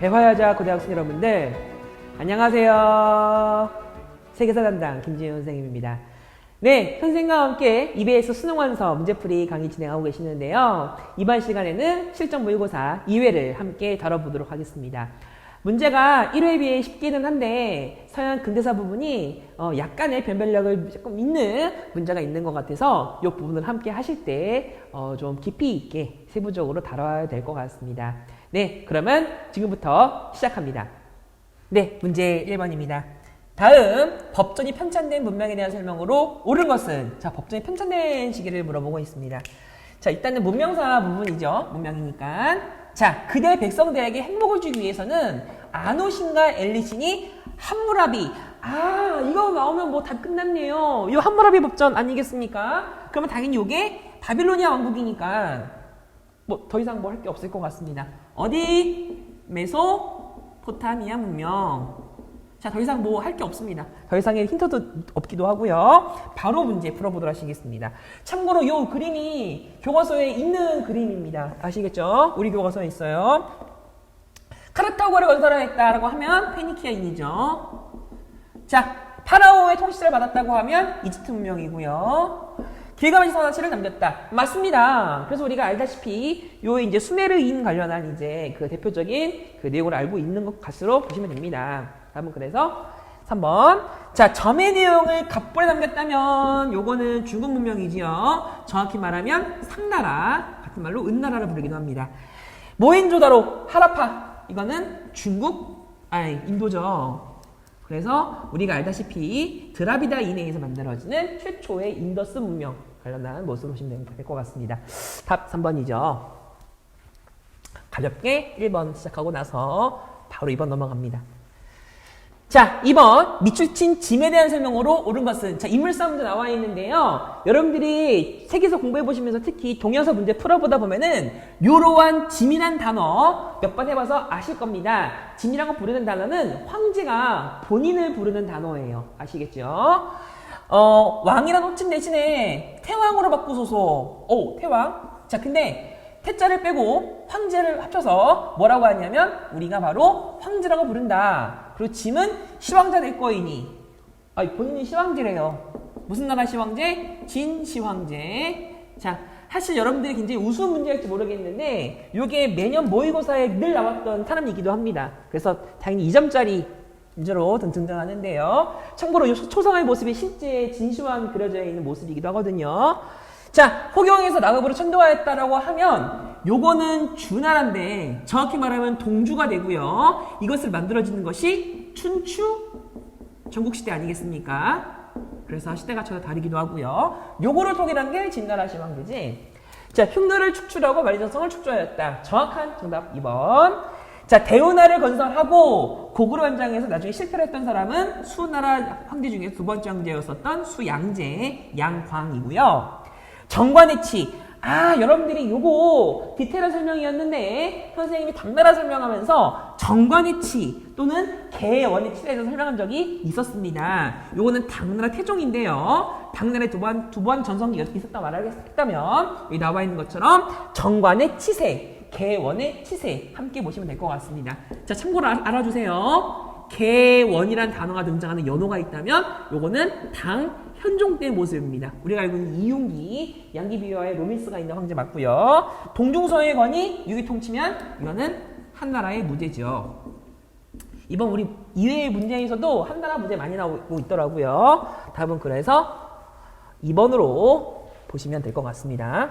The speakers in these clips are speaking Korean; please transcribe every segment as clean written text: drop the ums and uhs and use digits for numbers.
배화여자 고등학생 여러분들 안녕하세요. 세계사 담당 김지윤 선생님입니다. 네, 선생님과 함께 EBS 수능완서 문제풀이 강의 진행하고 계시는데요. 이번 시간에는 실전 모의고사 2회를 함께 다뤄보도록 하겠습니다. 문제가 1회에 비해 쉽기는 한데 서양 근대사 부분이 약간의 변별력을 조금 있는 문제가 있는 것 같아서 이 부분을 함께 하실 때 좀 깊이 있게 세부적으로 다뤄야 될 것 같습니다. 네, 그러면 지금부터 시작합니다. 네, 문제 1번입니다. 다음 법전이 편찬된 문명에 대한 설명으로 옳은 것은? 자, 법전이 편찬된 시기를 물어보고 있습니다. 자, 일단은 문명사 부분이죠. 문명이니까. 자, 그대 백성들에게 행복을 주기 위해서는 아노신과 엘리신이 함무라비. 아, 이거 나오면 뭐 다 끝났네요. 이 함무라비 법전 아니겠습니까? 그러면 당연히 이게 바빌로니아 왕국이니까 뭐 더 이상 뭐 할 게 없을 것 같습니다. 어디? 메소포타미아 문명. 자, 더 이상 뭐 할 게 없습니다. 더 이상의 힌트도 없기도 하고요. 바로 문제 풀어보도록 하시겠습니다. 참고로 이 그림이 교과서에 있는 그림입니다. 아시겠죠? 우리 교과서에 있어요. 카르타고를 건설했다라고 하면 페니키아인이죠. 자, 파라오의 통치를 받았다고 하면 이집트 문명이고요. 길가메시 선화치를 남겼다. 맞습니다. 그래서 우리가 알다시피 요 이제 수메르인 관련한 이제 그 대표적인 그 내용을 알고 있는 것 같으로 보시면 됩니다. 다음은 그래서 3번. 자, 점의 내용을 갑본에 남겼다면 요거는 중국 문명이지요. 정확히 말하면 상나라, 같은 말로 은나라를 부르기도 합니다. 모헨조다로, 하라파, 이거는 인도죠. 그래서 우리가 알다시피 드라비다 이내에서 만들어지는 최초의 인더스 문명 관련한 모습으로 보시면 될 것 같습니다. 답 3번이죠. 가볍게 1번 시작하고 나서 바로 2번 넘어갑니다. 자, 2번 미추친 짐에 대한 설명으로 옳은 것은? 자, 인물싸움도 나와 있는데요. 여러분들이 책에서 공부해보시면서 특히 동영상 문제 풀어보다 보면은 요러한 짐이란 단어 몇 번 해봐서 아실 겁니다. 짐이라고 부르는 단어는 황제가 본인을 부르는 단어예요. 아시겠죠? 왕이란 호칭 대신에 태왕으로 바꾸소서. 오, 태왕. 자, 근데 태자를 빼고 황제를 합쳐서 뭐라고 하냐면 우리가 바로 황제라고 부른다. 그리고 짐은 시황제 될 거이니. 본인이 시황제래요. 무슨 나라 시황제? 진시황제. 자, 사실 여러분들이 굉장히 우스운 문제일지 모르겠는데 이게 매년 모의고사에 늘 나왔던 사람이기도 합니다. 그래서 당연히 2점짜리 문제로 등장하는데요. 참고로 이 초상화의 모습이 실제 진시황 그려져 있는 모습이기도 하거든요. 자, 호경에서 나급으로 천도하였다라고 하면 요거는 주나라인데 정확히 말하면 동주가 되고요. 이것을 만들어지는 것이 춘추 전국시대 아니겠습니까? 그래서 시대가 전혀 다르기도 하고요. 요거를 통일한 게 진나라 시황제지. 자, 흉노를 축출하고 만리장성을 축조하였다. 정확한 정답 2번. 자, 대운하를 건설하고 고구려 원장에서 나중에 실패를 했던 사람은 수나라 황제 중에 두 번째 황제였었던 수양제 양광이고요. 정관의치. 여러분들이 요거 디테일한 설명이었는데 선생님이 당나라 설명하면서 정관의치 또는 개원의치에 대해서 설명한 적이 있었습니다. 요거는 당나라 태종인데요. 당나라에 두 번 전성기가 있었다고 말하겠다면 여기 나와 있는 것처럼 정관의 치세, 개원의 치세 함께 보시면 될 것 같습니다. 자, 참고로 알아주세요. 개원이란 단어가 등장하는 연호가 있다면 요거는 현종 때의 모습입니다. 우리가 알고 있는 이윤기, 양귀비와의 로밀스가 있는 황제 맞고요. 동중서의 권이 6위 통치면 이거는 한나라의 무제죠. 이번 우리 2회 문제에서도 한나라 무제 많이 나오고 있더라고요. 답은 그래서 2번으로 보시면 될 것 같습니다.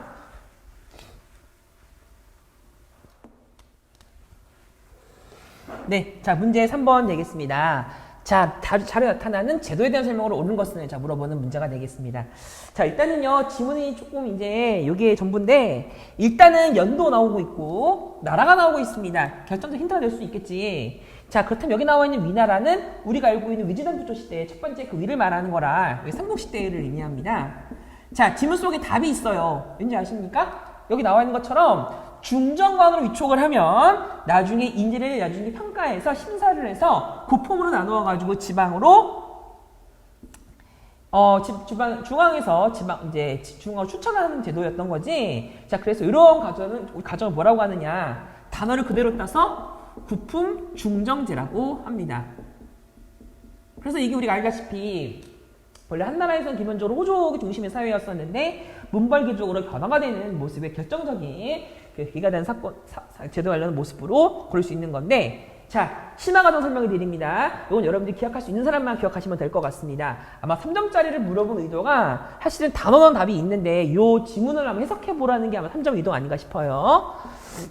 네, 자, 문제 3번 되겠습니다. 자, 자료 나타나는 제도에 대한 설명으로 옳은 것은? 자, 물어보는 문제가 되겠습니다. 자, 일단은요, 지문이 조금 이제 요게 전부인데, 일단은 연도 나오고 있고, 나라가 나오고 있습니다. 결정적 힌트가 될 수 있겠지. 자, 그렇다면 여기 나와 있는 위나라는 우리가 알고 있는 위지담부조 시대 첫 번째 그 위를 말하는 거라, 여기 삼국시대를 의미합니다. 자, 지문 속에 답이 있어요. 왠지 아십니까? 여기 나와 있는 것처럼, 중정관으로 위촉을 하면 나중에 인재를 나중에 평가해서 심사를 해서 고품으로 나누어가지고 지방으로 중앙에서 중앙을 추천하는 제도였던 거지. 자, 그래서 이런 과정을 뭐라고 하느냐? 단어를 그대로 따서 구품 중정제라고 합니다. 그래서 이게 우리가 알다시피 원래 한나라에서는 기본적으로 호족이 중심의 사회였었는데 문벌귀족으로 변화가 되는 모습의 결정적인 계기가 된 사건, 제도 관련 모습으로 볼 수 있는 건데, 자, 심화과정 설명을 드립니다. 이건 여러분들이 기억할 수 있는 사람만 기억하시면 될 것 같습니다. 아마 3점짜리를 물어본 의도가 사실은 단어는 답이 있는데 이 지문을 한번 해석해 보라는 게 아마 3점 의도 아닌가 싶어요.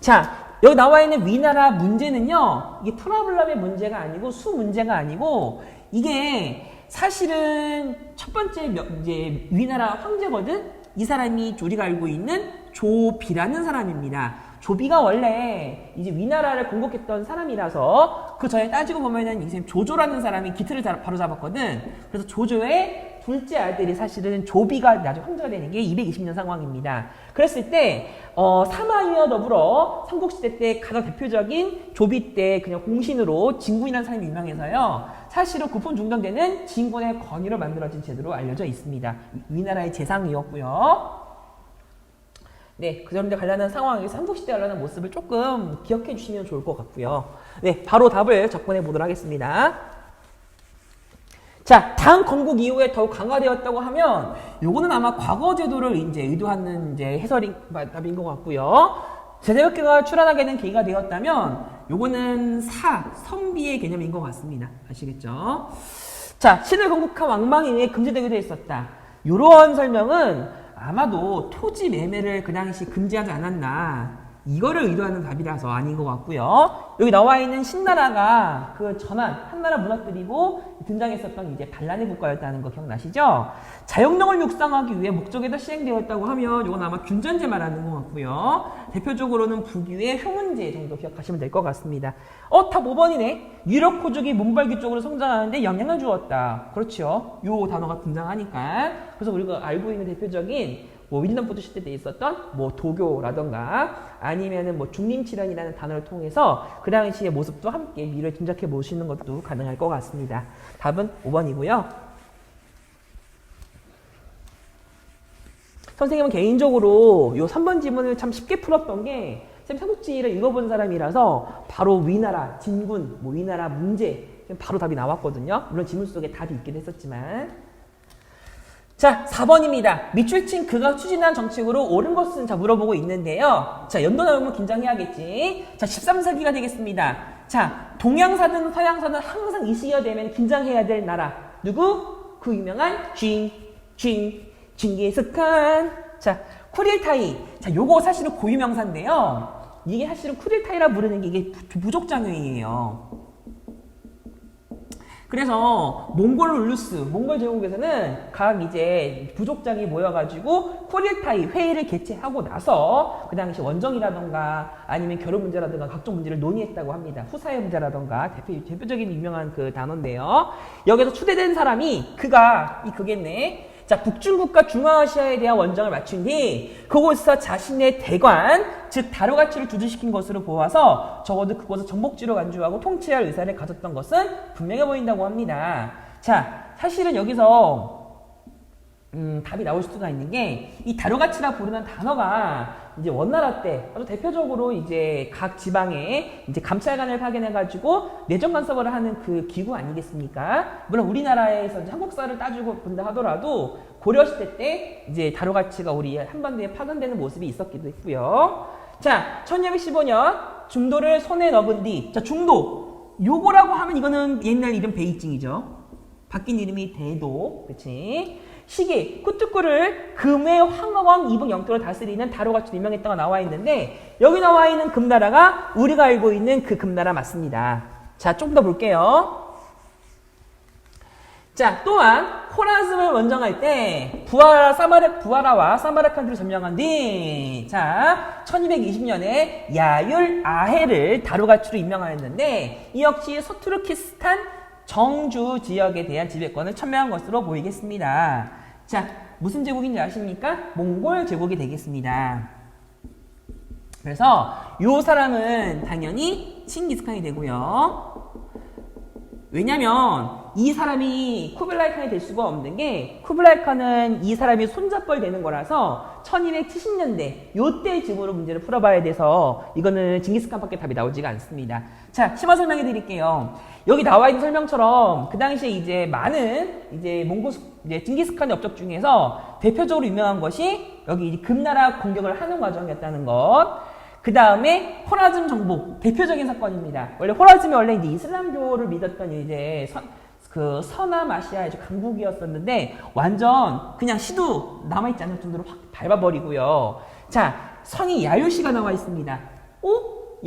자, 여기 나와 있는 위나라 문제는요, 이게 프로블럼의 문제가 아니고 수 문제가 아니고 이게 사실은 첫 번째 이제 위나라 황제거든. 이 사람이 우리가 알고 있는 조비라는 사람입니다. 조비가 원래 이제 위나라를 공격했던 사람이라서 그 전에 따지고 보면은 이 조조라는 사람이 기틀을 바로 잡았거든. 그래서 조조의 둘째 아들이 사실은 조비가 나중에 황제가 되는 게 220년 상황입니다. 그랬을 때 사마이와 더불어 삼국시대 때 가장 대표적인 조비 때 그냥 공신으로 진군이라는 사람이 유명해서요. 사실은 구품 중정제는 진군의 권위로 만들어진 제도로 알려져 있습니다. 위나라의 재상이었고요. 네, 그 점에 관련한 상황에서 삼국시대 관련한 모습을 조금 기억해 주시면 좋을 것 같고요. 네, 바로 답을 접근해 보도록 하겠습니다. 자, 당 건국 이후에 더욱 강화되었다고 하면 요거는 아마 과거 제도를 이제 의도하는 이제 해설인 답인 것 같고요. 제대학교가 출현하게 된 계기가 되었다면 요거는 선비의 개념인 것 같습니다. 아시겠죠? 자, 신을 건국한 왕망에 의해 금지되게 되어 있었다. 요런 설명은 아마도 토지 매매를 그 당시 금지하지 않았나, 이거를 의도하는 답이라서 아닌 것 같고요. 여기 나와 있는 신나라가 그 전한 한나라 무너뜨리고 등장했었던 이제 반란의 국가였다는 거 기억나시죠? 자영령을 육성하기 위해 목적에다 시행되었다고 하면 이건 아마 균전제 말하는 것 같고요. 대표적으로는 북유의 효문제 정도 기억하시면 될 것 같습니다. 답 5번이네. 유럽호족이 문벌귀 쪽으로 성장하는데 영향을 주었다. 그렇죠. 요 단어가 등장하니까. 그래서 우리가 알고 있는 대표적인 윌럼포드 시대 때 있었던 도교라던가 아니면은 중림칠연이라는 단어를 통해서 그 당시의 모습도 함께 미래를 짐작해 보시는 것도 가능할 것 같습니다. 답은 5번이고요. 선생님은 개인적으로 요 3번 지문을 참 쉽게 풀었던 게 삼국지를 읽어본 사람이라서 바로 위나라, 진군, 위나라 문제 바로 답이 나왔거든요. 물론 지문 속에 답이 있긴 했었지만. 자, 4번입니다. 밑줄친 그가 추진한 정책으로 옳은 것은 물어보고 있는데요. 자, 연도 나오면 긴장해야겠지. 자, 13세기가 되겠습니다. 자, 동양사든 서양사든 항상 이 시기가 되면 긴장해야 될 나라. 누구? 그 유명한 징기스칸. 자, 쿠릴타이. 자, 요거 사실은 고유명사인데요. 이게 사실은 쿠릴타이라 부르는 게 이게 부족장애예요. 그래서 몽골 울루스, 몽골 제국에서는 각 이제 부족장이 모여가지고 쿠릴타이 회의를 개최하고 나서 그 당시 원정이라던가 아니면 결혼 문제라든가 각종 문제를 논의했다고 합니다. 후사의 문제라던가 대표적인 유명한 그 단어인데요. 여기서 초대된 사람이 그겠네. 자, 북중국과 중앙아시아에 대한 원정을 마친 뒤 그곳에서 자신의 대관, 즉 다루가치를 주둔시킨 것으로 보아서 적어도 그곳을 정복지로 간주하고 통치할 의사를 가졌던 것은 분명해 보인다고 합니다. 자, 사실은 여기서 답이 나올 수가 있는 게 이 다루가치라 부르는 단어가 이제 원나라 때 아주 대표적으로 이제 각 지방에 이제 감찰관을 파견해가지고 내정 간섭을 하는 그 기구 아니겠습니까? 물론 우리나라에서 이제 한국사를 따지고 본다 하더라도 고려시대 때 이제 다루가치가 우리 한반도에 파견되는 모습이 있었기도 했고요. 자, 1215년 중도를 손에 넣은 뒤, 자, 중도 요거라고 하면 이거는 옛날 이름 베이징이죠. 바뀐 이름이 대도, 그렇지? 시기, 쿠투쿠를 금의 황허왕 이북 영토를 다스리는 다루가치로 유명했다가 나와 있는데 여기 나와 있는 금나라가 우리가 알고 있는 그 금나라 맞습니다. 자, 좀 더 볼게요. 자, 또한 호라즘을 원정할 때 부하라와 사마르칸드를 점령한 뒤, 자, 1220년에 야율 아헤를 다루가치로 임명하였는데 이 역시 서투르키스탄 정주 지역에 대한 지배권을 첨예한 것으로 보이겠습니다. 자, 무슨 제국인지 아십니까? 몽골 제국이 되겠습니다. 그래서 이 사람은 당연히 칭기스칸이 되고요. 왜냐면 이 사람이 쿠블라이 칸이 될 수가 없는 게 쿠블라이 칸은 이 사람이 손잡벌 되는 거라서 1270년대 요때 즈음으로 문제를 풀어봐야 돼서 이거는 징기스칸밖에 답이 나오지가 않습니다. 자, 심화 설명해 드릴게요. 여기 나와 있는 설명처럼 그 당시에 이제 많은 이제 이제 징기스칸의 업적 중에서 대표적으로 유명한 것이 여기 이제 금나라 공격을 하는 과정이었다는 것. 그 다음에 호라즘 정복, 대표적인 사건입니다. 원래 호라즘이 원래 이제 이슬람교를 믿었던 이제 그 서남아시아의 강국이었었는데 완전 그냥 시도 남아있지 않을 정도로 확 밟아버리고요. 자, 성이 야율씨가 나와 있습니다.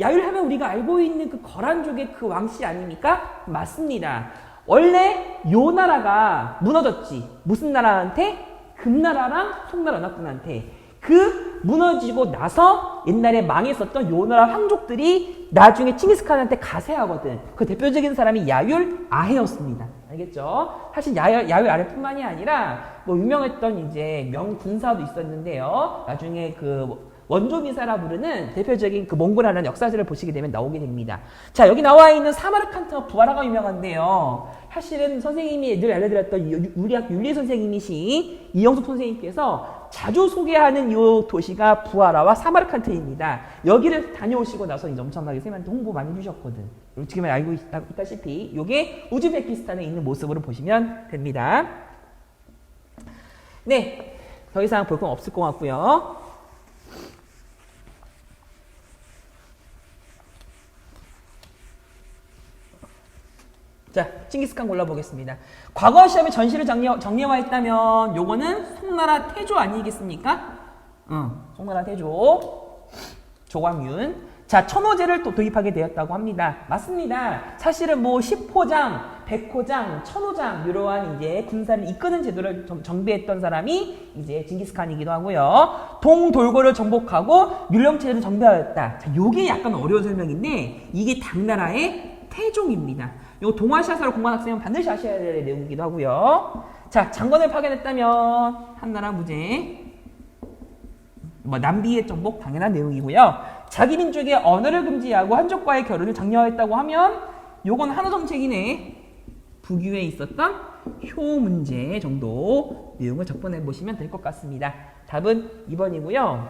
야율 하면 우리가 알고 있는 그 거란족의 그 왕씨 아닙니까? 맞습니다. 원래 요 나라가 무너졌지. 무슨 나라한테? 금나라랑 송나라 연합군한테. 그 무너지고 나서 옛날에 망했었던 요 나라 황족들이 나중에 칭기스칸한테 가세하거든. 그 대표적인 사람이 야율 아해였습니다. 알겠죠? 사실 야율 아해뿐만이 아니라 뭐 유명했던 이제 명군사도 있었는데요. 나중에 그 원조비사라 부르는 대표적인 그 몽골하는 역사들을 보시게 되면 나오게 됩니다. 자, 여기 나와 있는 사마르칸트와 부하라가 유명한데요. 사실은 선생님이 늘 알려드렸던 유리학 윤리 선생님이신 이영숙 선생님께서 자주 소개하는 이 도시가 부하라와 사마르칸트입니다. 여기를 다녀오시고 나서 이제 엄청나게 쌤한테 홍보 많이 해주셨거든. 지금 알고 있다시피 이게 우즈베키스탄에 있는 모습으로 보시면 됩니다. 네, 더 이상 볼 건 없을 것 같고요. 자, 칭기스칸 골라보겠습니다. 과거 시험에 전시를 정리화했다면 요거는 송나라 태조 아니겠습니까? 송나라 태조. 조광윤. 자, 천호제를 또 도입하게 되었다고 합니다. 맞습니다. 사실은 뭐 10호장, 100호장, 1000호장 이러한 이제 군사를 이끄는 제도를 정비했던 사람이 이제 징기스칸이기도 하고요. 동돌고를 정복하고 뮬령체를 정비하였다. 자, 요게 약간 어려운 설명인데 이게 당나라의 태종입니다. 요 동아시아사를 공부한 학생은 반드시 아셔야 될 내용이기도 하고요. 자, 장건을 파견했다면 한나라 무죄. 뭐 남비의 정복 당연한 내용이고요. 자기 민족의 언어를 금지하고 한족과의 결혼을 장려했다고 하면 요건 한화 정책이네. 북유에 있었던 효 문제 정도 내용을 접근해 보시면 될 것 같습니다. 답은 2번이고요.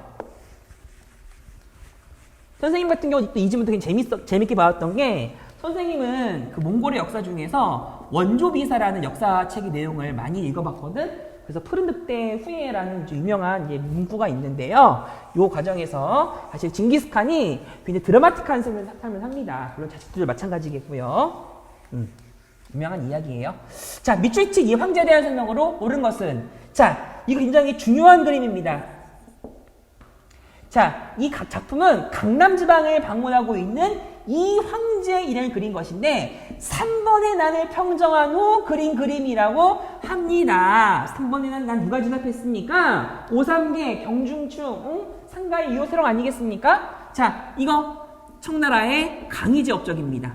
선생님 같은 경우 또 이 질문 되게 재밌게 봤던 게 선생님은 그 몽골의 역사 중에서 원조비사라는 역사책의 내용을 많이 읽어봤거든. 그래서 푸른늑대 후예라는 유명한 이제 문구가 있는데요. 이 과정에서 사실 징기스칸이 굉장히 드라마틱한 삶을 삽니다. 물론 자식들도 마찬가지겠고요. 유명한 이야기예요. 자, 미추이치 이 황제에 대한 설명으로 옳은 것은 자, 이거 굉장히 중요한 그림입니다. 자, 이 작품은 강남 지방을 방문하고 있는 이 황제이를 그린 것인데 3번의 난을 평정한 후 그린 그림이라고 합니다. 3번의 난 누가 진압했습니까? 오삼계, 경중충, 상가의 이호세령 아니겠습니까? 자, 이거 청나라의 강희제 업적입니다.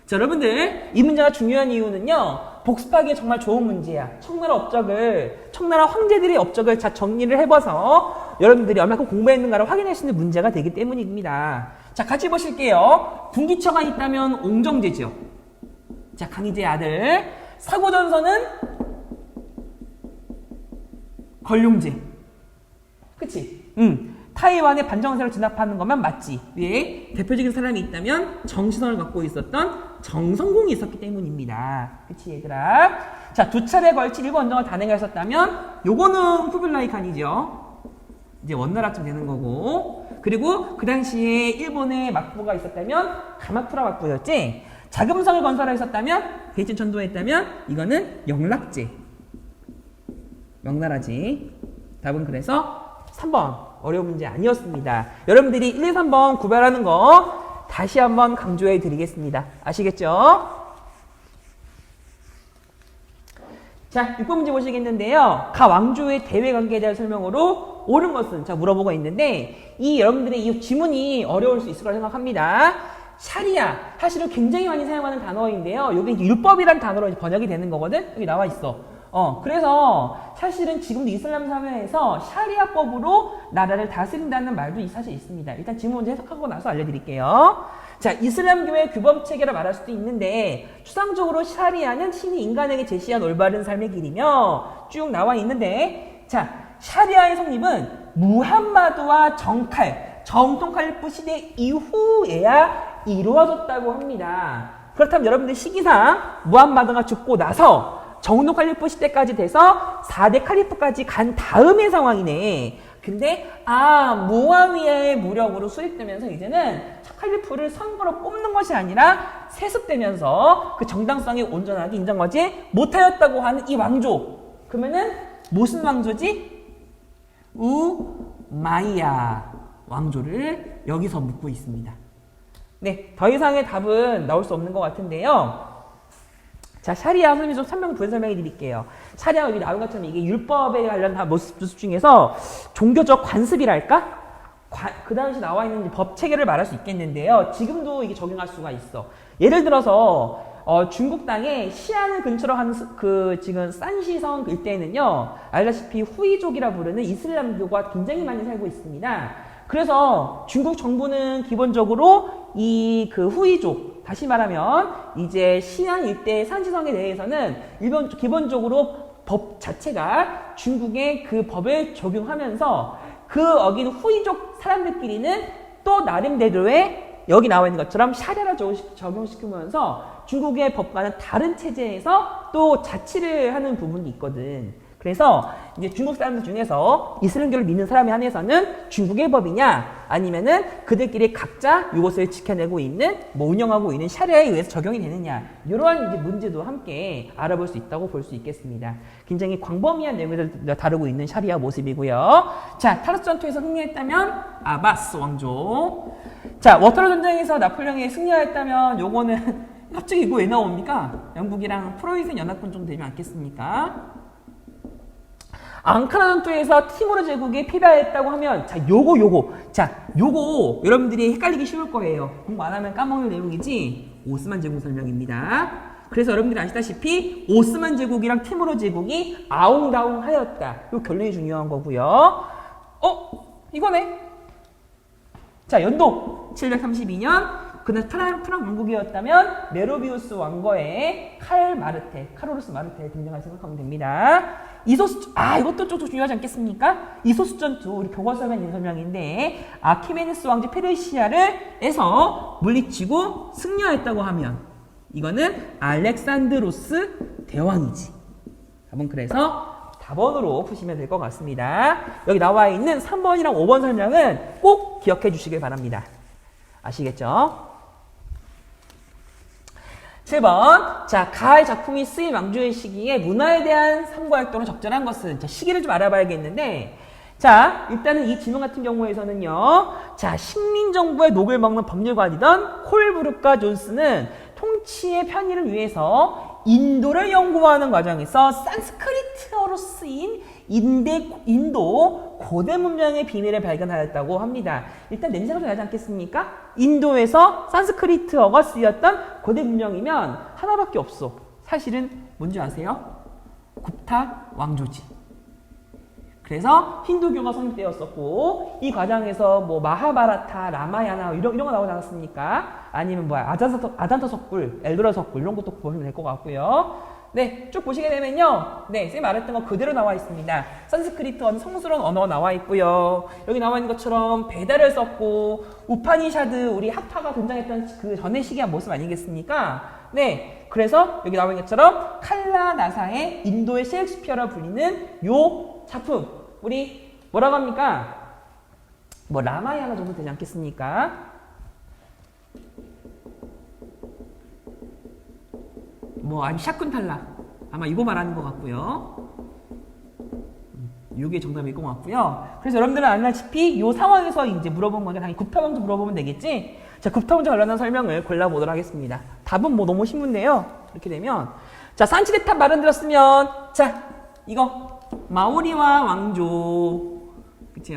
자, 여러분들 이 문제가 중요한 이유는요. 복습하기에 정말 좋은 문제야. 청나라 황제들의 업적을 자 정리를 해봐서 여러분들이 얼마큼 공부했는가를 확인할 수 있는 문제가 되기 때문입니다. 자, 같이 보실게요. 군기처가 있다면 옹정제죠. 자, 강희제의 아들. 사고전선은 걸룡제. 그치? 타이완의 반정세를 진압하는 것만 맞지. 왜? 대표적인 사람이 있다면 정신선을 갖고 있었던 정성공이 있었기 때문입니다. 그치, 얘들아? 자, 2차례 걸친 일본 원정을 단행했었다면 요거는 쿠블라이 칸이죠. 이제 원나라쯤 되는 거고. 그리고 그 당시에 일본의 막부가 있었다면 가마쿠라 막부였지. 자금성을 건설했었다면 베이진 천도했다면 이거는 영락제. 명나라지. 답은 그래서 3번. 어려운 문제 아니었습니다. 여러분들이 1, 2, 3번 구별하는 거 다시 한번 강조해 드리겠습니다. 아시겠죠? 자, 6번 문제 보시겠는데요. 가 왕조의 대외 관계에 대한 설명으로 옳은 것은 자 물어보고 있는데 이 여러분들의 이 지문이 어려울 수 있을 거라 생각합니다. 샤리아 사실은 굉장히 많이 사용하는 단어인데요. 이게 율법이란 단어로 번역이 되는 거거든. 여기 나와 있어. 그래서 사실은 지금도 이슬람 사회에서 샤리아법으로 나라를 다스린다는 말도 사실 있습니다. 일단 질문 먼저 해석하고 나서 알려드릴게요. 자, 이슬람교의 규범체계라 말할 수도 있는데 추상적으로 샤리아는 신이 인간에게 제시한 올바른 삶의 길이며 쭉 나와 있는데, 자, 샤리아의 성립은 무함마드와 정통 칼리프 시대 이후에야 이루어졌다고 합니다. 그렇다면 여러분들 시기상 무함마드가 죽고 나서 정통 칼리프 시대까지 돼서 4대 칼리프까지 간 다음의 상황이네. 근데 무아위야의 무력으로 수립되면서 이제는 칼리프를 선거로 뽑는 것이 아니라 세습되면서 그 정당성이 온전하게 인정하지 못하였다고 하는 이 왕조. 그러면은 무슨 왕조지? 우마이야 왕조를 여기서 묻고 있습니다. 네, 더 이상의 답은 나올 수 없는 것 같은데요. 자, 샤리아 선생님 좀 설명해 드릴게요. 샤리아가 여기 나온 것처럼 이게 율법에 관련한 모습 중에서 종교적 관습이랄까? 그 당시 나와 있는 법 체계를 말할 수 있겠는데요. 지금도 이게 적용할 수가 있어. 예를 들어서 중국 땅에 시안을 근처로 하는 지금 산시성 일대에는요, 알다시피 후이족이라 부르는 이슬람교가 굉장히 많이 살고 있습니다. 그래서 중국 정부는 기본적으로 그 후이족, 다시 말하면 이제 시안 일대 산시성에 대해서는 기본적으로 법 자체가 중국의 그 법을 적용하면서 그 어긴 후이족 사람들끼리는 또 나름대로의 여기 나와 있는 것처럼 샤리아를 적용시키면서 중국의 법과는 다른 체제에서 또 자치를 하는 부분이 있거든. 그래서 이제 중국 사람들 중에서 이슬람교를 믿는 사람에 한해서는 중국의 법이냐 아니면은 그들끼리 각자 이것을 지켜내고 있는 운영하고 있는 샤리아에 의해서 적용이 되느냐, 이러한 이제 문제도 함께 알아볼 수 있다고 볼 수 있겠습니다. 굉장히 광범위한 내용을 다루고 있는 샤리아 모습이고요. 자, 타르스 전투에서 승리했다면 아바스 왕조. 자, 워터루 전쟁에서 나폴레옹이 승리하였다면 요거는 갑자기 이거 왜 나옵니까? 영국이랑 프로이센 연합군 정도 되지 않겠습니까? 앙카라 전투에서 티모르 제국이 패배했다고 하면, 자, 요거 여러분들이 헷갈리기 쉬울 거예요. 공부 안 하면 까먹을 내용이지. 오스만 제국 설명입니다. 그래서 여러분들이 아시다시피 오스만 제국이랑 티모르 제국이 아웅다웅 하였다. 요 결론이 중요한 거고요. 이거네. 자, 연도 732년. 그는 프랑크 왕국이었다면 메로비우스 왕거의 카로루스 마르테 등장할 생각하면 됩니다. 이것도 좀 중요하지 않겠습니까? 이소스 전투, 우리 교과서에 있는 설명인데, 아키메네스 왕제 페르시아에서 물리치고 승리하였다고 하면 이거는 알렉산드로스 대왕이지. 답은 그래서 답원으로 푸시면 될 것 같습니다. 여기 나와 있는 3번이랑 5번 설명은 꼭 기억해 주시길 바랍니다. 아시겠죠? 7번. 자, 가의 작품이 쓰인 왕조의 시기에 문화에 대한 sam고활동으로 적절한 것은, 자, 시기를 좀 알아봐야겠는데, 자, 일단은 이 질문 같은 경우에서는요, 자, 식민정부의 녹을 먹는 법률가이던 콜브룩과 존스는 통치의 편의를 위해서 인도를 연구하는 과정에서 산스크리트어로 쓰인 인도 고대 문명의 비밀을 발견하였다고 합니다. 일단 냄새가 좀 나지 않겠습니까? 인도에서 산스크리트어가 쓰였던 고대 문명이면 하나밖에 없어. 사실은 뭔지 아세요? 굽타 왕조지. 그래서 힌두교가 성립되었었고, 이 과정에서 마하바라타, 라마야나 이런 거 나오지 않았습니까? 아니면 아잔타 석굴, 엘도라 석굴 이런 것도 보시면 될 것 같고요. 네, 쭉 보시게 되면요, 네, 쌤이 말했던 거 그대로 나와 있습니다. 산스크리트어는 성스러운 언어가 나와 있고요. 여기 나와 있는 것처럼 베다를 썼고, 우파니샤드, 우리 학파가 등장했던 그 전의 시기한 모습 아니겠습니까? 네, 그래서 여기 나와 있는 것처럼 칼라나사의 인도의 셰익스피어라 불리는 요 작품, 우리 뭐라고 합니까? 라마야나 정도 되지 않겠습니까? 아니 샤쿤탈라, 아마 이거 말하는 것 같고요. 이게 정답일 것 같고요. 그래서 여러분들은 알다시피 이 상황에서 이제 물어본 거니까 당연히 굽타 왕조 물어보면 되겠지. 자, 굽타 왕조 관련한 설명을 골라보도록 하겠습니다. 답은 너무 쉽은데요. 이렇게 되면, 자, 산치데탑 말은 들었으면, 자, 이거 마오리와 왕조, 그쵸?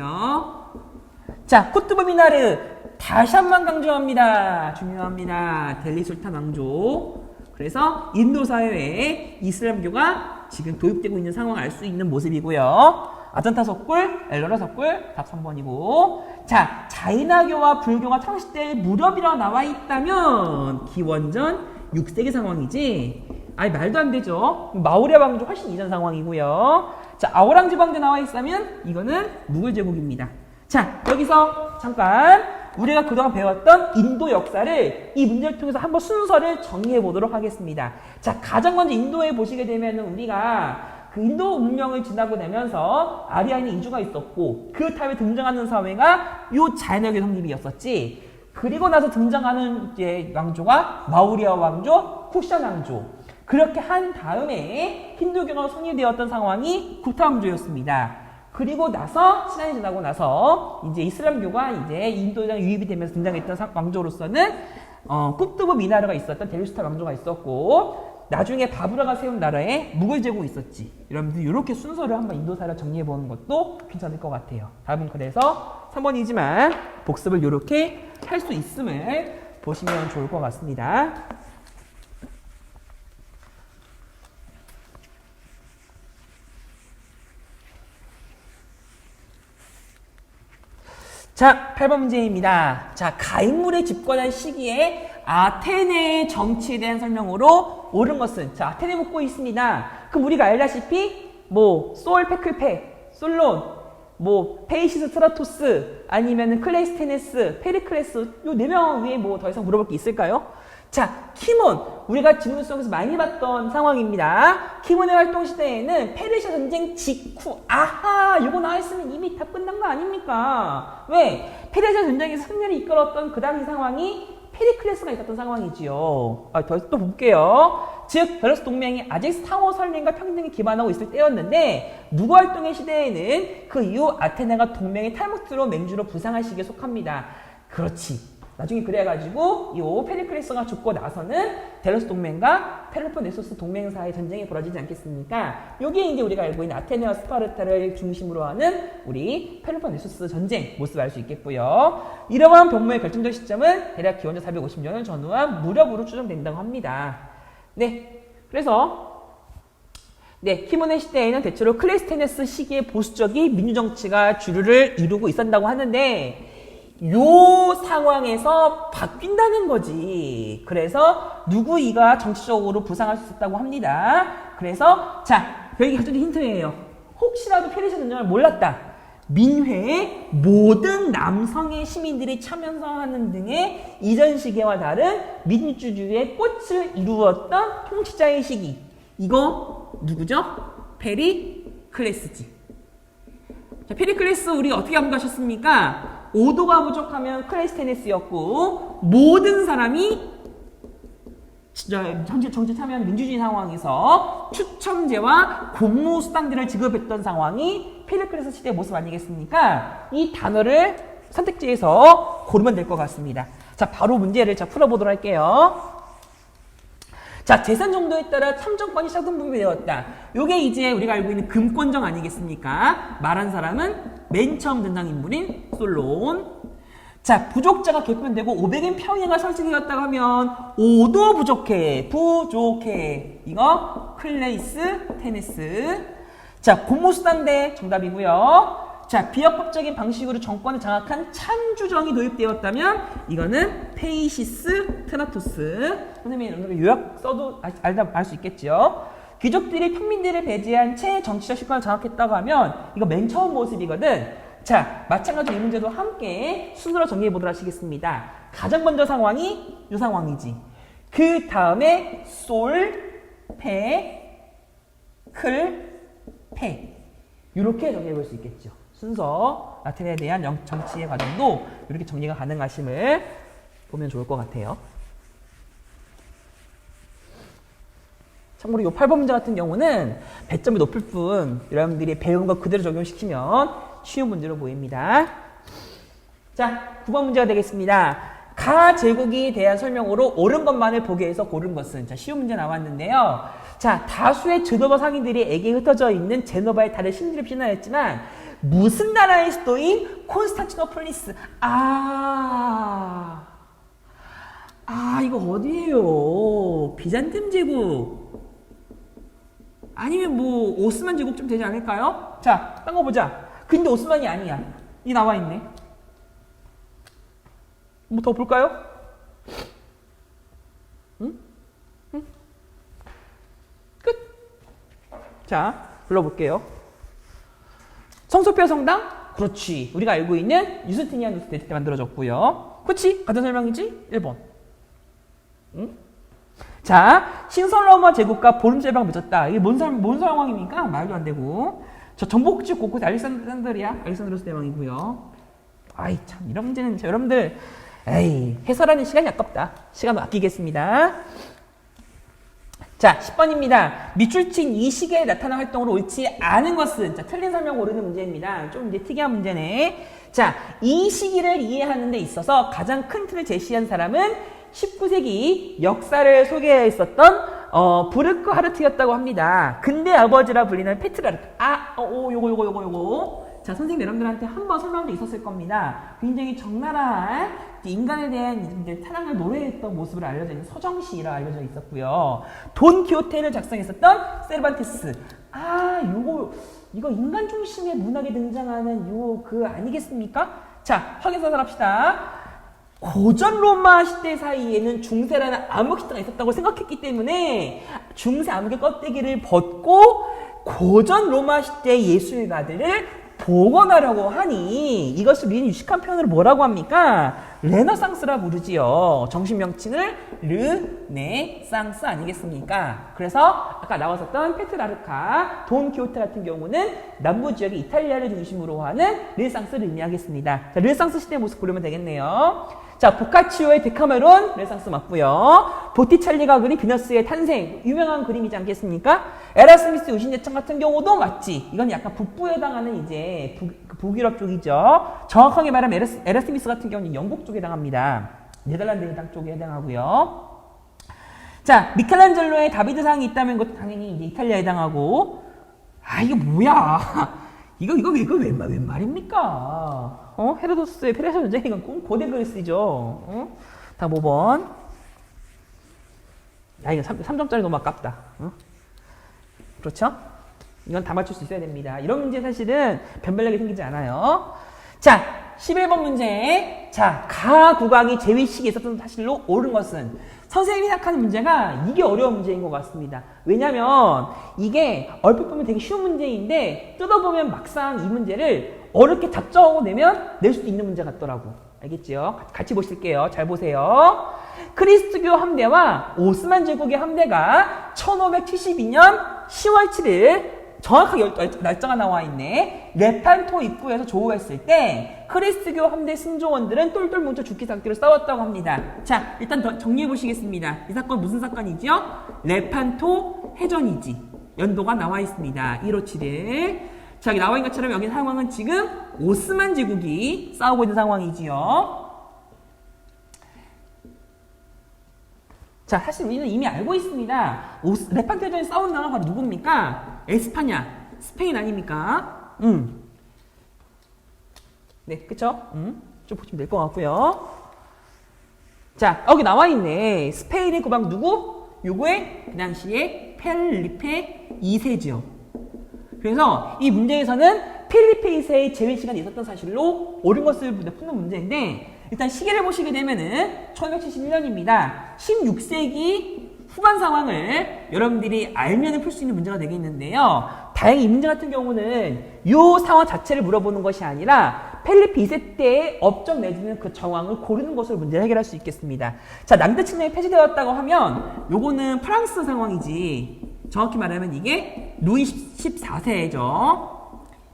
자, 쿠투브 미나르 다시 한번 강조합니다. 중요합니다. 델리 술탄 왕조. 그래서 인도 사회에 이슬람교가 지금 도입되고 있는 상황을 알 수 있는 모습이고요. 아잔타 석굴, 엘로라 석굴, 답 3번이고. 자, 자이나교와 불교가 창시될 무렵이라고 나와 있다면 기원전 6세기 상황이지. 아니 말도 안 되죠. 마우리아 왕조 훨씬 이전 상황이고요. 자, 아오랑 지방제 나와 있으면 이거는 무굴 제국입니다. 자, 여기서 잠깐 우리가 그동안 배웠던 인도 역사를 이 문제를 통해서 한번 순서를 정리해 보도록 하겠습니다. 자, 가장 먼저 인도에 보시게 되면 우리가 그 인도 문명을 지나고 나면서 아리아인의 이주가 있었고 그 다음에 등장하는 사회가 요 자이나교 성립이었었지. 그리고 나서 등장하는 이제 왕조가 마우리아 왕조, 쿠샨 왕조. 그렇게 한 다음에 힌두교가 성립되었던 상황이 쿠타 왕조였습니다. 그리고 나서 시간이 지나고 나서 이제 이슬람교가 이제 인도에 유입이 되면서 등장했던 왕조로서는 꿉뚜브 미나르가 있었던 델루스타 왕조가 있었고 나중에 바브라가 세운 나라에 무굴 제국이 있었지. 여러분들 이렇게 순서를 한번 인도사를 정리해 보는 것도 괜찮을 것 같아요. 답은 그래서 3번이지만 복습을 이렇게 할 수 있음을 보시면 좋을 것 같습니다. 자, 8번 문제입니다. 자, 가인물에 집권한 시기에 아테네의 정치에 대한 설명으로 옳은 것은, 자, 아테네 묻고 있습니다. 그럼 우리가 알다시피 솔 페클페, 솔론, 페이시스 트라토스, 아니면 클레이스테네스, 페리클레스, 요 4명 위에 더 이상 물어볼 게 있을까요? 자, 키몬, 우리가 지문 속에서 많이 봤던 상황입니다. 키몬의 활동 시대에는 페르시아 전쟁 직후, 아하, 요거 나와있으면 이미 다 끝난 거 아닙니까? 왜? 페르시아 전쟁에서 승리를 이끌었던 그 당시 상황이 페리클레스가 있었던 상황이지요. 또 볼게요. 즉, 벨로스 동맹이 아직 상호 설렘과 평등에 기반하고 있을 때였는데 누구 활동의 시대에는 그 이후 아테네가 동맹의 탈무트로 맹주로 부상할 시기에 속합니다. 그렇지. 나중에 그래가지고 이 페리클레스가 죽고 나서는 델로스 동맹과 펠로폰네소스 동맹 사이의 전쟁이 벌어지지 않겠습니까? 여기에 이제 우리가 알고 있는 아테네와 스파르타를 중심으로 하는 우리 펠로폰네소스 전쟁 모습을 알 수 있겠고요. 이러한 병모의 결정적 시점은 대략 기원전 450년을 전후한 무렵으로 추정된다고 합니다. 네, 그래서 키몬의 시대에는 대체로 클레스테네스 시기의 보수적인 민주정치가 주류를 이루고 있었다고 하는데 요 상황에서 바뀐다는 거지. 그래서 누구이가 정치적으로 부상할 수 있다고 합니다. 그래서 자, 여기 가장 힌트예요. 혹시라도 페르시아 전쟁을 몰랐다. 민회에 모든 남성의 시민들이 참여하는 등의 이전 시기와 다른 민주주의의 꽃을 이루었던 통치자의 시기. 이거 누구죠? 페리클레스지. 자, 페리클레스 우리 어떻게 암기하셨습니까? 5도가 부족하면 클레스테네스였고 모든 사람이 정치 참여하는 민주주의 상황에서 추첨제와 공무 수당들을 지급했던 상황이 페리클레스 시대의 모습 아니겠습니까? 이 단어를 선택지에서 고르면 될 것 같습니다. 자, 바로 문제를 풀어보도록 할게요. 자, 재산 정도에 따라 참정권이 시작분법이 되었다. 요게 이제 우리가 알고 있는 금권정 아니겠습니까? 말한 사람은 맨 처음 등장인물인 솔론. 자, 부족자가 개편되고 500인 평행가 설치되었다고 하면 5도 부족해. 이거 클레이스테네스. 자, 공무수단대 정답이고요. 자, 비역법적인 방식으로 정권을 장악한 참주정이 도입되었다면 이거는 페이시스 트라토스. 선생님이 요약 써도 알 수 있겠죠. 귀족들이 평민들을 배제한 채 정치적 실권을 장악했다고 하면 이거 맨 처음 모습이거든. 자, 마찬가지로 이 문제도 함께 순서로 정리해 보도록 하시겠습니다. 가장 먼저 상황이 이 상황이지. 그 다음에 솔, 페, 클, 페. 이렇게 정리해 볼 수 있겠죠. 순서, 아테네에 대한 정치의 과정도 이렇게 정리가 가능하심을 보면 좋을 것 같아요. 참고로 이 8번 문제 같은 경우는 배점이 높을 뿐 여러분들이 배운 거 그대로 적용시키면 쉬운 문제로 보입니다. 자, 9번 문제가 되겠습니다. 가 제국에 대한 설명으로 옳은 것만을 보기 위해서 고른 것은, 자, 쉬운 문제 나왔는데요. 자, 다수의 제노바 상인들이 에게 흩어져 있는 제노바의 달을 신들을 신화했지만 무슨 나라의 수도인 콘스탄티노폴리스. 이거 어디예요? 비잔팀 제국. 아니면 뭐 오스만 제국 좀 되지 않을까요? 자, 딴 거 보자. 근데 오스만이 아니야. 이 나와 있네. 뭐 더 볼까요? 응? 응? 끝. 자, 불러볼게요. 성소뼈 성당? 그렇지. 우리가 알고 있는 유스티니아누스 때 만들어졌고요. 그렇지? 같은 설명이지? 1번. 응? 자, 신설로마 제국과 보름제방 맺었다. 이게 뭔 상황입니까? 말도 안 되고. 저 전복지 곳곳에 알렉산드로스 대왕이고요. 아이 참 이런 문제는 여러분들 해설하는 시간이 아깝다. 시간 아끼겠습니다. 자, 10번입니다. 밑줄친 이 시기에 나타난 활동으로 옳지 않은 것은 자, 틀린 설명 고르는 문제입니다. 좀 이제 특이한 문제네. 자, 이 시기를 이해하는 데 있어서 가장 큰 틀을 제시한 사람은 19세기 역사를 소개했었던 부르크 하르트였다고 합니다. 근대 아버지라 불리는 페트라르크. 요거. 자, 선생님 여러분들한테 한번 설명도 있었을 겁니다. 굉장히 적나라한 인간에 대한 이제 사랑을 노래했던 모습을 알려져 있는 서정시라 알려져 있었고요. 돈 키호테를 작성했었던 세르반테스. 이거 인간 중심의 문학에 등장하는 그 아니겠습니까? 자, 확인해서 합시다. 고전 로마 시대 사이에는 중세라는 암흑 시대가 있었다고 생각했기 때문에 중세 암흑의 껍데기를 벗고 고전 로마 시대 예술가들을 복원하려고 하니 이것을 우리는 유식한 표현으로 뭐라고 합니까? 르네상스라 부르지요. 정식 명칭을 르네상스 아니겠습니까? 그래서 아까 나왔었던 페트라르카, 돈 키호테 같은 경우는 남부 지역의 이탈리아를 중심으로 하는 르네상스를 의미하겠습니다. 자, 르네상스 시대의 모습 보려면 되겠네요. 자, 보카치오의 데카메론 르네상스 맞고요. 보티첼리가 그린 비너스의 탄생 유명한 그림이지 않겠습니까? 에라스미스 의신제창 같은 경우도 맞지. 이건 약간 북부에 해당하는 이제 북유럽 쪽이죠. 정확하게 말하면 에라스미스 같은 경우는 영국 쪽에 해당합니다. 네덜란드 해당 쪽에 해당하고요. 자, 미켈란젤로의 다비드상이 있다면 그것도 당연히 이제 이탈리아에 해당하고. 이거 뭐야? 이거 웬 말입니까? 헤로도스의 페르시아 전쟁 이건 고대 그리스죠. 다음 5번. 이거 3점짜리 너무 아깝다. 그렇죠? 이건 다 맞출 수 있어야 됩니다. 이런 문제 사실은 변별력이 생기지 않아요. 자, 11번 문제. 자, 가 국왕이 제위 시기에 있었던 사실로 옳은 것은 선생님이 생각하는 문제가 이게 어려운 문제인 것 같습니다. 왜냐면 이게 얼핏 보면 되게 쉬운 문제인데 뜯어보면 막상 이 문제를 어렵게 작정하고 낼 수도 있는 문제 같더라고. 알겠죠? 같이 보실게요. 잘 보세요. 크리스트교 함대와 오스만 제국의 함대가 1572년 10월 7일 정확하게 날짜가 나와 있네. 레판토 입구에서 조우했을 때 크리스트교 함대 승조원들은 똘똘 뭉쳐 죽기 상태로 싸웠다고 합니다. 자, 일단 정리해 보시겠습니다. 이 사건 무슨 사건이죠? 레판토 해전이지. 연도가 나와 있습니다. 157일. 자, 여기 나와 있는 것처럼 여기 상황은 지금 오스만 제국이 싸우고 있는 상황이지요. 자, 사실 우리는 이미 알고 있습니다. 레판토 해전에 싸운 나라가 바로 누굽니까? 에스파냐, 스페인 아닙니까? 네, 그쵸? 좀 보시면 될 것 같고요. 자, 여기 나와 있네. 스페인의 국왕 누구? 요거의 그 당시에 펠리페 2세죠. 그래서 이 문제에서는 펠리페 2세의 제위 시간이 있었던 사실로 옳은 것을 푸는 문제인데 일단 시기를 보시게 되면은 1571년입니다. 16세기 후반 상황을 여러분들이 알면 풀 수 있는 문제가 되겠는데요. 다행히 이 문제 같은 경우는 이 상황 자체를 물어보는 것이 아니라 펠리페 2세 때의 업적 내지는 그 정황을 고르는 것으로 문제를 해결할 수 있겠습니다. 자, 남대 측량이 폐지되었다고 하면 요거는 프랑스 상황이지. 정확히 말하면 이게 루이 14세죠.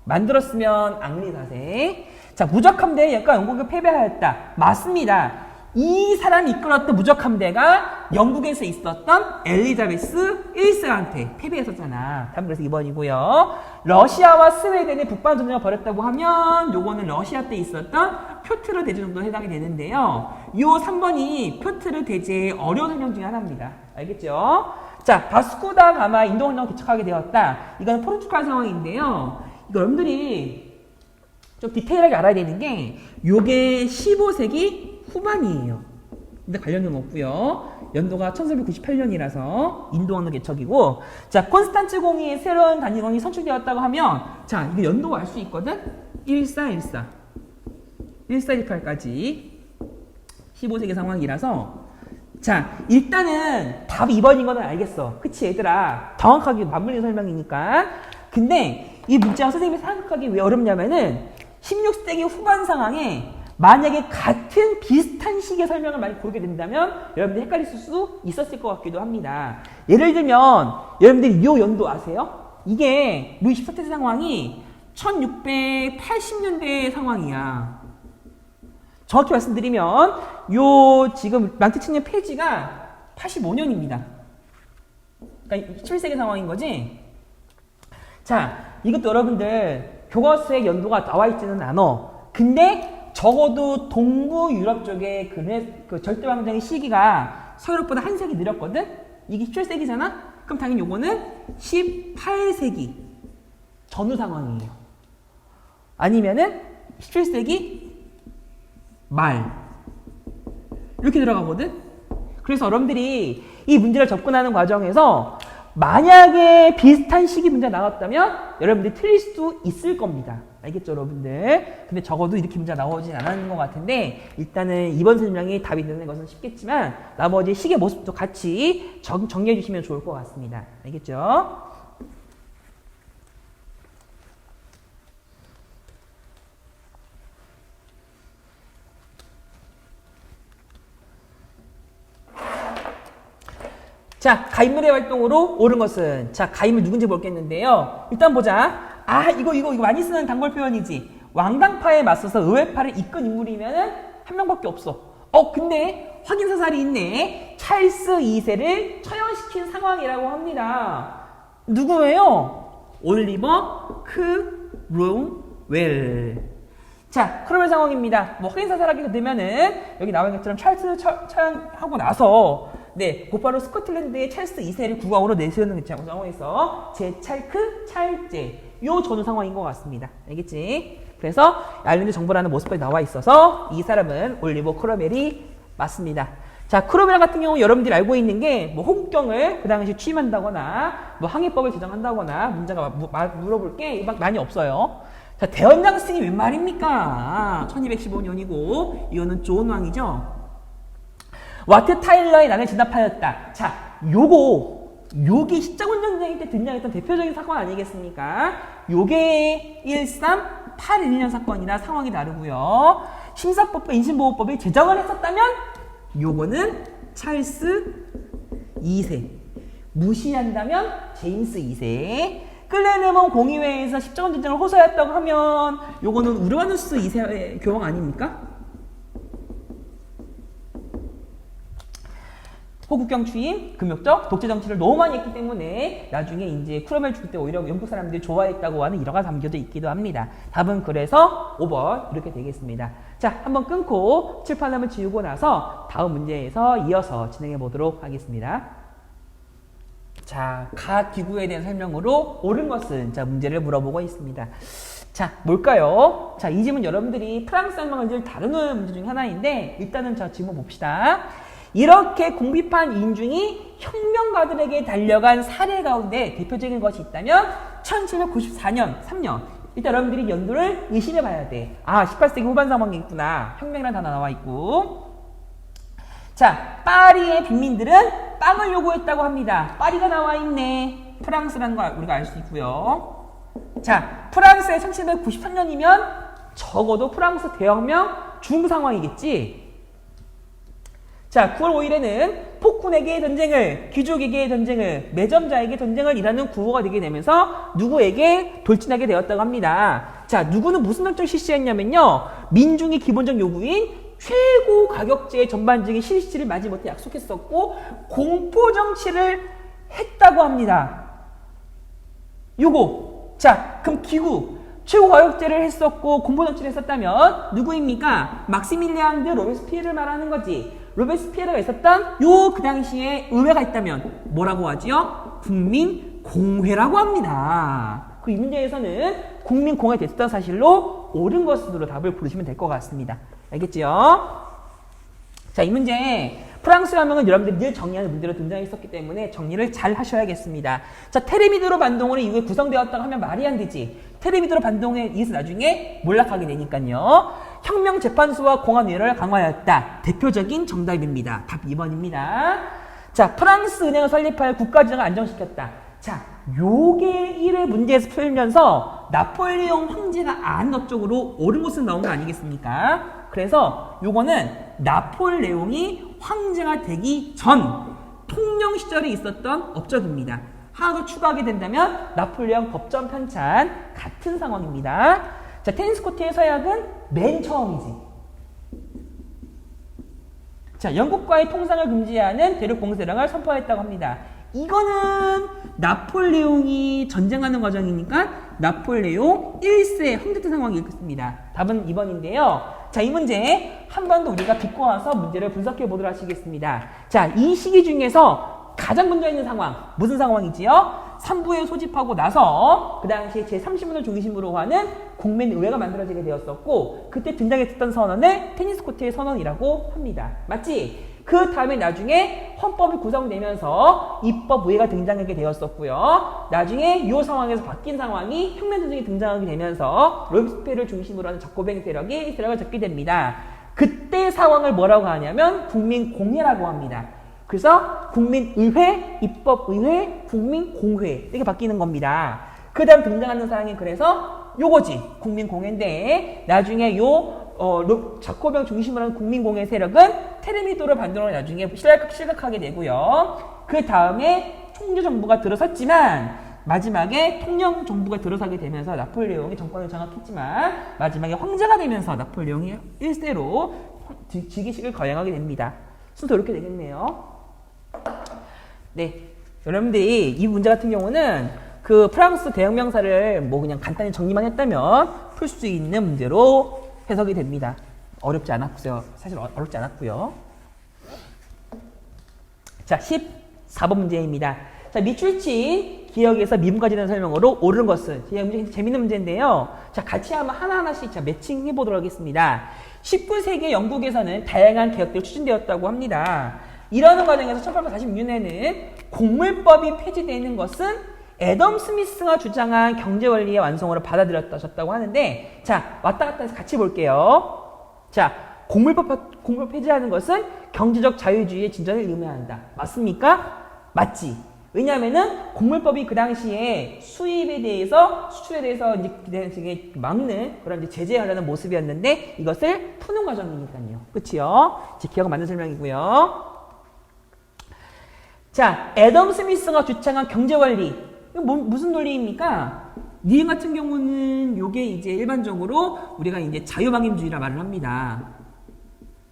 만들었으면 앙리 4세. 자, 무적함대에 약간 영국이 패배하였다. 맞습니다. 이 사람이 이끌었던 무적함대가 영국에서 있었던 엘리자베스 1세한테 패배했었잖아. 답은 그래서 2번이고요. 러시아와 스웨덴의 북방 전쟁을 벌였다고 하면 요거는 러시아 때 있었던 표트르 대제 정도 해당이 되는데요. 요 3번이 표트르 대제의 어려운 설명 중에 하나입니다. 알겠죠? 자, 바스코다 가마 인도운동을 개척하게 되었다. 이건 포르투갈 상황인데요. 이거 여러분들이 좀 디테일하게 알아야 되는 게 요게 15세기 후반이에요. 근데 관련은 없고요. 연도가 1498년이라서 인도왕로 개척이고, 자, 콘스탄츠 공의의 새로운 단위령이 선출되었다고 하면, 자, 이거 연도가 알 수 있거든? 1414, 1418까지 15세기 상황이라서, 자, 일단은 답이 2번인 거는 알겠어. 그치, 얘들아? 정확하게 맞물린 설명이니까. 근데 이 문제가 선생님이 생각하기 왜 어렵냐면은 16세기 후반 상황에 만약에 같은 비슷한 식의 설명을 많이 고르게 된다면 여러분들이 헷갈릴 수 있었을 것 같기도 합니다. 예를 들면 여러분들이 이 연도 아세요? 이게 루이 14세 상황이 1680년대 상황이야. 정확히 말씀드리면 요 지금 망티치님 페이지가 85년입니다. 그러니까 17세기 상황인 거지. 자, 이것도 여러분들 교과서에 연도가 나와 있지는 않아. 근데 적어도 동부 유럽 쪽에 그 절대왕정의 시기가 서유럽보다 한 세기 느렸거든? 이게 17세기잖아? 그럼 당연히 요거는 18세기 전후 상황이에요. 아니면은 17세기 말. 이렇게 들어가거든? 그래서 여러분들이 이 문제를 접근하는 과정에서 만약에 비슷한 시기 문제가 나왔다면 여러분들이 틀릴 수도 있을 겁니다. 알겠죠, 여러분들? 근데 적어도 이렇게 문제가 나오진 않았는 것 같은데 일단은 이번 설명이 답이 되는 것은 쉽겠지만 나머지 시계 모습도 같이 정리해 주시면 좋을 것 같습니다. 알겠죠? 자, 가인물의 활동으로 옳은 것은, 자, 가인물 누군지 볼겠는데요. 일단 보자. 아, 이거 많이 쓰는 단골 표현이지. 왕당파에 맞서서 의회파를 이끈 인물이면은 한 명밖에 없어. 근데 확인 사살이 있네. 찰스 2세를 처형시킨 상황이라고 합니다. 누구예요? 올리버 크롬웰. 자, 크롬웰 상황입니다. 뭐 확인 사살하게 되면은 여기 나와 있는 것처럼 찰스를 처형하고 나서 네, 곧바로 스코틀랜드의 찰스 2세를 국왕으로 내세우는 상황에서 제찰크 찰제 요 전후 상황인 것 같습니다. 알겠지? 그래서 아일랜드 정보라는 모습까지 나와 있어서 이 사람은 올리버 크롬웰이 맞습니다. 자, 크롬웰 같은 경우 여러분들이 알고 있는 게 뭐 호국경을 그 당시 취임한다거나 뭐 항해법을 제정한다거나 문제가 물어볼 게 막 많이 없어요. 자, 대원장 스팅이 웬 말입니까? 1215년이고 이거는 존 왕이죠. 와트 타일러의 난을 진압하였다. 자, 요게 십자군 전쟁 때 등장했던 대표적인 사건 아니겠습니까? 요게 1381년 사건이나 상황이 다르고요. 심사법과 인신보호법을 제정을 했었다면 요거는 찰스 2세. 무시한다면 제임스 2세. 클레르몬 공의회에서 십자군 전쟁을 호소했다고 하면 요거는 우르바누스 2세의 교황 아닙니까? 호국경 추임, 금욕적, 독재 정치를 너무 많이 했기 때문에 나중에 이제 크롬웰 죽을 때 오히려 영국 사람들이 좋아했다고 하는 일화가 담겨져 있기도 합니다. 답은 그래서 5번 이렇게 되겠습니다. 자, 한번 끊고 칠판함을 지우고 나서 다음 문제에서 이어서 진행해 보도록 하겠습니다. 자, 각 기구에 대한 설명으로 옳은 것은 자 문제를 물어보고 있습니다. 자, 뭘까요? 자, 이 질문 여러분들이 프랑스 혁명을 늘 다루는 문제 중에 하나인데 일단은 자 질문 봅시다. 이렇게 궁핍한 인중이 혁명가들에게 달려간 사례 가운데 대표적인 것이 있다면 1794년, 3년. 일단 여러분들이 연도를 의심해 봐야 돼. 아, 18세기 후반 상황이 있구나. 혁명이라는 단어 나와 있고. 자, 파리의 빈민들은 빵을 요구했다고 합니다. 파리가 나와 있네. 프랑스라는 걸 우리가 알 수 있고요. 자, 프랑스의 1793년이면 적어도 프랑스 대혁명 중 상황이겠지. 자, 9월 5일에는 폭군에게 전쟁을, 귀족에게 전쟁을, 매점자에게 전쟁을 이라는 구호가 되게 되면서 누구에게 돌진하게 되었다고 합니다. 자, 누구는 무슨 정책을 실시했냐면요. 민중의 기본적 요구인 최고 가격제의 전반적인 실시를 마지못해 약속했었고 공포 정치를 했다고 합니다. 요거. 자, 그럼 기구. 최고 가격제를 했었고 공포 정치를 했었다면 누구입니까? 막시밀리앙 드 로베스피에르를 말하는 거지. 로베스피에르가 있었던 그 당시에 의회가 있다면 뭐라고 하지요? 국민공회라고 합니다. 그 이 문제에서는 국민공회 됐던 사실로 옳은 것으로 답을 고르시면 될 것 같습니다. 알겠지요? 자, 이 문제 프랑스 혁명은 여러분들이 늘 정리하는 문제로 등장했었기 때문에 정리를 잘 하셔야겠습니다. 자, 테르미드로 반동으로 이후에 구성되었다고 하면 말이 안 되지. 테르미드로 반동에 의해서 나중에 몰락하게 되니까요. 혁명 재판소와 공안 위원회를 강화하였다. 대표적인 정답입니다. 답 2번입니다. 자, 프랑스 은행을 설립하여 국가지정을 안정시켰다. 자, 요게 1회 문제에서 풀면서 나폴레옹 황제가 안 업적으로 옳은 것은 나온 거 아니겠습니까? 그래서 요거는 나폴레옹이 황제가 되기 전 통영 시절에 있었던 업적입니다. 하나 더 추가하게 된다면 나폴레옹 법전 편찬 같은 상황입니다. 자, 테니스 코트의 서약은 맨 처음이지. 자, 영국과의 통상을 금지하는 대륙 봉쇄령을 선포했다고 합니다. 이거는 나폴레옹이 전쟁하는 과정이니까 나폴레옹 1세 황제 때 상황이 있겠습니다. 답은 2번인데요. 자, 이 문제 한 번 더 우리가 듣고 와서 문제를 분석해 보도록 하시겠습니다. 자, 이 시기 중에서 가장 문제 있는 상황, 무슨 상황이지요? 3부에 소집하고 나서 그 당시에 제30원을 중심으로 하는 국민의회가 만들어지게 되었었고, 그때 등장했던 선언을 테니스 코트의 선언이라고 합니다. 맞지? 그 다음에 나중에 헌법이 구성되면서 입법의회가 등장하게 되었었고요. 나중에 이 상황에서 바뀐 상황이 혁명전쟁이 등장하게 되면서 롬스페르를 중심으로 하는 작고뱅 세력이 세력을 잡게 됩니다. 그때 상황을 뭐라고 하냐면 국민공회라고 합니다. 그래서 국민의회, 입법의회, 국민공회 이렇게 바뀌는 겁니다. 그 다음 등장하는 사항이 그래서 요거지. 국민공회인데 나중에 자코병 중심으로 하는 국민공회 세력은 테르미도를 반동을 나중에 실각하게 되고요. 그 다음에 총조정부가 들어섰지만 마지막에 통영정부가 들어서게 되면서 나폴레옹이 정권을 장악했지만 마지막에 황제가 되면서 나폴레옹이 1세로 즉위식을 거행하게 됩니다. 순서 이렇게 되겠네요. 네, 여러분들이 이 문제 같은 경우는 그 프랑스 대혁명사를 뭐 그냥 간단히 정리만 했다면 풀 수 있는 문제로 해석이 됩니다. 어렵지 않았고요. 사실 어렵지 않았고요. 자, 14번 문제입니다. 자, 밑줄친 기억에서 미분까지 된 설명으로 옳은 것은. 재밌는 문제인데요. 자, 같이 한번 하나하나씩 매칭해 보도록 하겠습니다. 19세기 영국에서는 다양한 개혁들이 추진되었다고 합니다. 이러는 과정에서 1846년에는 곡물법이 폐지되는 것은 애덤 스미스가 주장한 경제원리의 완성으로 받아들였다고 하는데, 자, 왔다 갔다 해서 같이 볼게요. 자, 곡물법 폐지하는 것은 경제적 자유주의의 진전을 의미한다. 맞습니까? 맞지. 왜냐하면은 곡물법이 그 당시에 수입에 대해서 수출에 대해서 이제 막는 그런 이제 제재하려는 모습이었는데 이것을 푸는 과정이니까요. 그치요? 이제 기억 맞는 설명이고요. 자, 애덤 스미스가 주장한 경제 원리. 무슨 논리입니까? 니은 같은 경우는 요게 이제 일반적으로 우리가 이제 자유방임주의라 말을 합니다.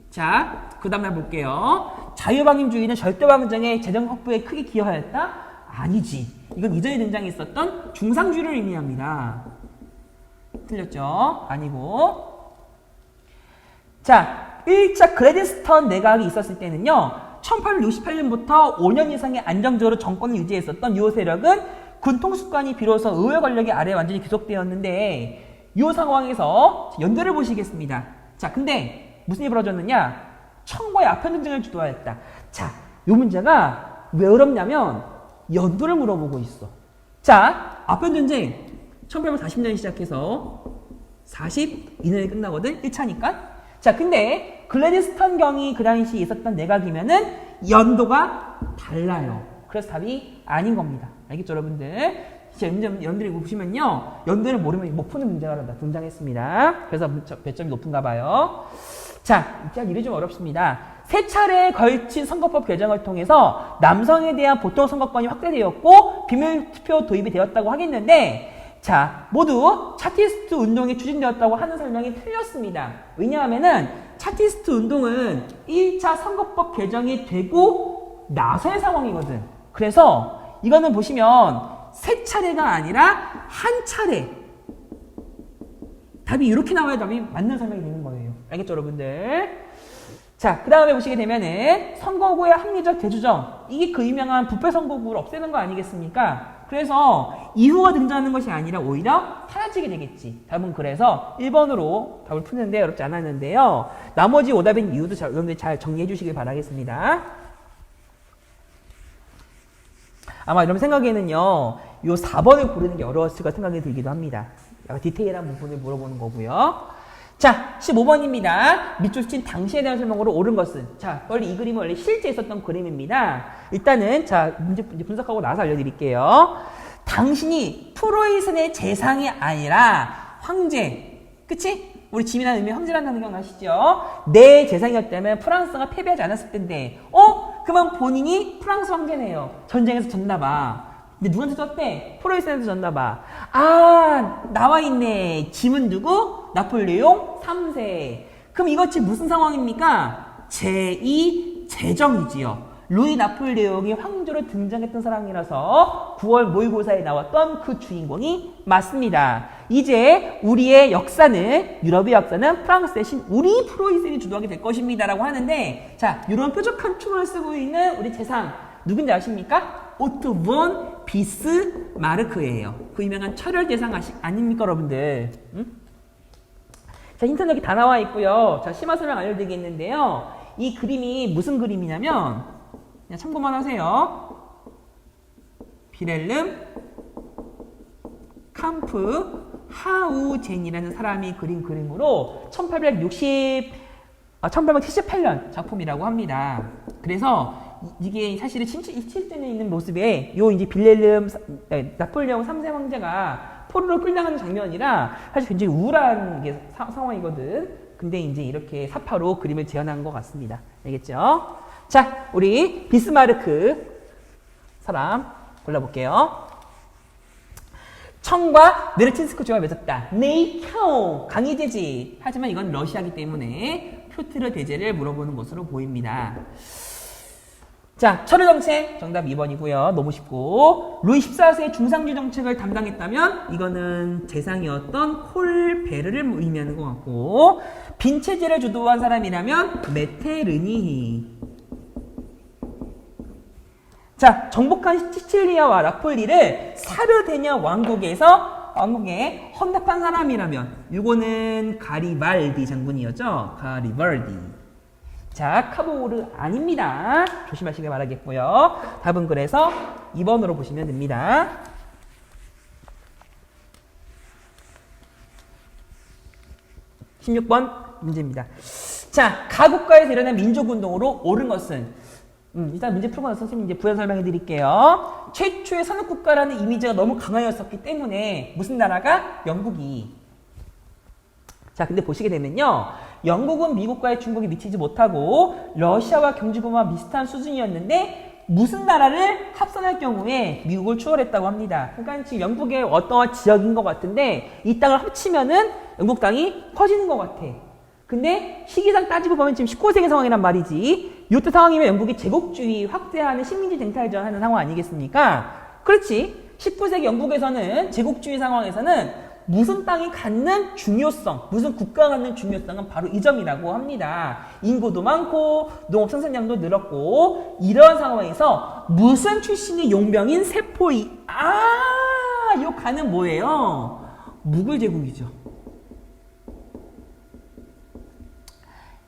자, 그 다음날 볼게요. 자유방임주의는 절대방정의 재정 확보에 크게 기여하였다? 아니지. 이건 이전에 등장했었던 중상주의를 의미합니다. 틀렸죠? 아니고. 자, 1차 그레드스턴 내각이 있었을 때는요, 1868년부터 5년 이상의 안정적으로 정권을 유지했었던 이 세력은 군통수관이 비로소 의회 권력의 아래에 완전히 귀속되었는데, 이 상황에서 연대를 보시겠습니다. 자, 근데 무슨 일이 벌어졌느냐? 청과의 아편전쟁을 주도하였다. 자, 이 문제가 왜 어렵냐면 연도를 물어보고 있어. 자, 아편전쟁 1840년 시작해서 42년에 끝나거든. 1차니까. 자, 근데 글래디스턴 경이 그 당시 있었던 내각이면은 연도가 달라요. 그래서 답이 아닌 겁니다. 알겠죠, 여러분들? 연도를 보시면요, 연도를 모르면 못 푸는 문제가 등장했습니다. 그래서 배점이 높은가 봐요. 자, 이게 좀 어렵습니다. 3차례에 걸친 선거법 개정을 통해서 남성에 대한 보통 선거권이 확대되었고 비밀투표 도입이 되었다고 하겠는데, 자, 모두 차티스트 운동이 추진되었다고 하는 설명이 틀렸습니다. 왜냐하면은 차티스트 운동은 1차 선거법 개정이 되고 나서의 상황이거든. 그래서 이거는 보시면 3차례가 아니라 한 차례. 답이 이렇게 나와야 답이 맞는 설명이 되는 거예요. 알겠죠, 여러분들? 자, 그 다음에 보시게 되면은 선거구의 합리적 대주정. 이게 그 유명한 부패 선거구를 없애는 거 아니겠습니까? 그래서 이후가 등장하는 것이 아니라 오히려 사라지게 되겠지. 답은 그래서 1번으로 답을 푸는데 어렵지 않았는데요. 나머지 오답인 이유도 여러분들이 잘 정리해 주시길 바라겠습니다. 아마 여러분 생각에는요, 요 4번을 고르는 게 어려웠을까 생각이 들기도 합니다. 약간 디테일한 부분을 물어보는 거고요. 자, 15번입니다. 밑줄 친 당시에 대한 설명으로 옳은 것은? 자, 원래 이 그림은 원래 실제 있었던 그림입니다. 일단은, 자, 문제 분석하고 나서 알려드릴게요. 당신이 프로이센의 재상이 아니라 황제. 그치? 우리 지민한 의미 황제라는 단어 기억나시죠? 내 재상이었다면 프랑스가 패배하지 않았을 텐데, 그러면 본인이 프랑스 황제네요. 전쟁에서 졌나봐. 근데 누구한테 졌대? 프로이센한테 졌나봐. 아, 나와있네. 짐은 누구? 나폴레옹 3세. 그럼 이것이 무슨 상황입니까? 제2 제정이지요. 루이 나폴레옹이 황제로 등장했던 사람이라서 9월 모의고사에 나왔던 그 주인공이 맞습니다. 이제 우리의 역사는, 유럽의 역사는 프랑스 대신 우리 프로이센이 주도하게 될 것입니다. 라고 하는데, 자, 이런 뾰족한 춤을 쓰고 있는 우리 재상, 누군지 아십니까? 오토 본 비스마르크예요. 그 유명한 철혈 재상 아닙니까, 여러분들? 응? 자, 힌트는 여기 다 나와 있고요. 자, 심화 설명 알려드리겠는데요. 이 그림이 무슨 그림이냐면, 그냥 참고만 하세요. 비렐름 캄프 하우젠이라는 사람이 그린 그림으로 1878년 작품이라고 합니다. 그래서 이게 사실은 실제에 있는 모습에 요 이제 나폴레옹 3세 황제가 포로로 끌려가는 장면이라 사실 굉장히 우울한 게 상황이거든. 근데 이제 이렇게 사파로 그림을 재현한 것 같습니다. 알겠죠? 자, 우리 비스마르크 사람 골라볼게요. 청과 네르친스크 조합을 맺었다. 네이캬오 강희제지. 하지만 이건 러시아이기 때문에 표트르 대제를 물어보는 것으로 보입니다. 자, 철의 정책 정답 2번이고요. 너무 쉽고. 루이 14세의 중상주 정책을 담당했다면 이거는 재상이었던 콜베르를 의미하는 것 같고, 빈체제를 주도한 사람이라면 메테르니히. 자, 정복한 시칠리아와 나폴리를 사르데냐 왕국의 헌납한 사람이라면 이거는 가리발디 장군이었죠. 가리발디. 자, 카보르 아닙니다. 조심하시길 바라겠고요. 답은 그래서 2번으로 보시면 됩니다. 16번 문제입니다. 자, 가국가에서 일어난 민족운동으로 옳은 것은? 일단 문제 풀고 나서 선생님 이제 부연 설명해 드릴게요. 최초의 산업국가라는 이미지가 너무 강하였었기 때문에 무슨 나라가? 영국이. 자, 근데 보시게 되면요. 영국은 미국과의 중국이 미치지 못하고 러시아와 경제구조가 비슷한 수준이었는데 무슨 나라를 합산할 경우에 미국을 추월했다고 합니다. 그러니까 지금 영국의 어떠한 지역인 것 같은데 이 땅을 합치면은 영국 땅이 커지는 것 같아. 근데 시기상 따지고 보면 지금 19세기 상황이란 말이지. 이때 상황이면 영국이 제국주의 확대하는 식민지 쟁탈전 하는 상황 아니겠습니까? 그렇지. 19세기 영국에서는 제국주의 상황에서는 무슨 땅이 갖는 중요성, 무슨 국가가 갖는 중요성은 바로 이 점이라고 합니다. 인구도 많고 농업 생산량도 늘었고 이런 상황에서 무슨 출신의 용병인 세포이 요 가는 뭐예요? 무굴 제국이죠.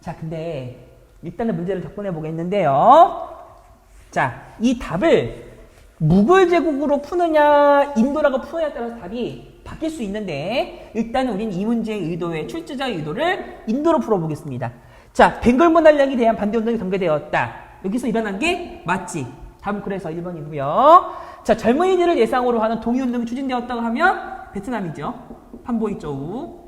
자, 근데 일단은 문제를 접근해 보겠는데요. 자, 이 답을 무굴 제국으로 푸느냐 인도라고 푸느냐에 따라서 답이 바뀔 수 있는데 일단은 우리는 이 문제의 의도의 출제자의 의도를 인도로 풀어보겠습니다. 자, 벵글 문활량에 대한 반대운동이 전개되었다. 여기서 일어난 게 맞지? 답은 그래서 1번이고요. 자, 젊은이들을 예상으로 하는 동의운동이 추진되었다고 하면 베트남이죠. 판보이저우.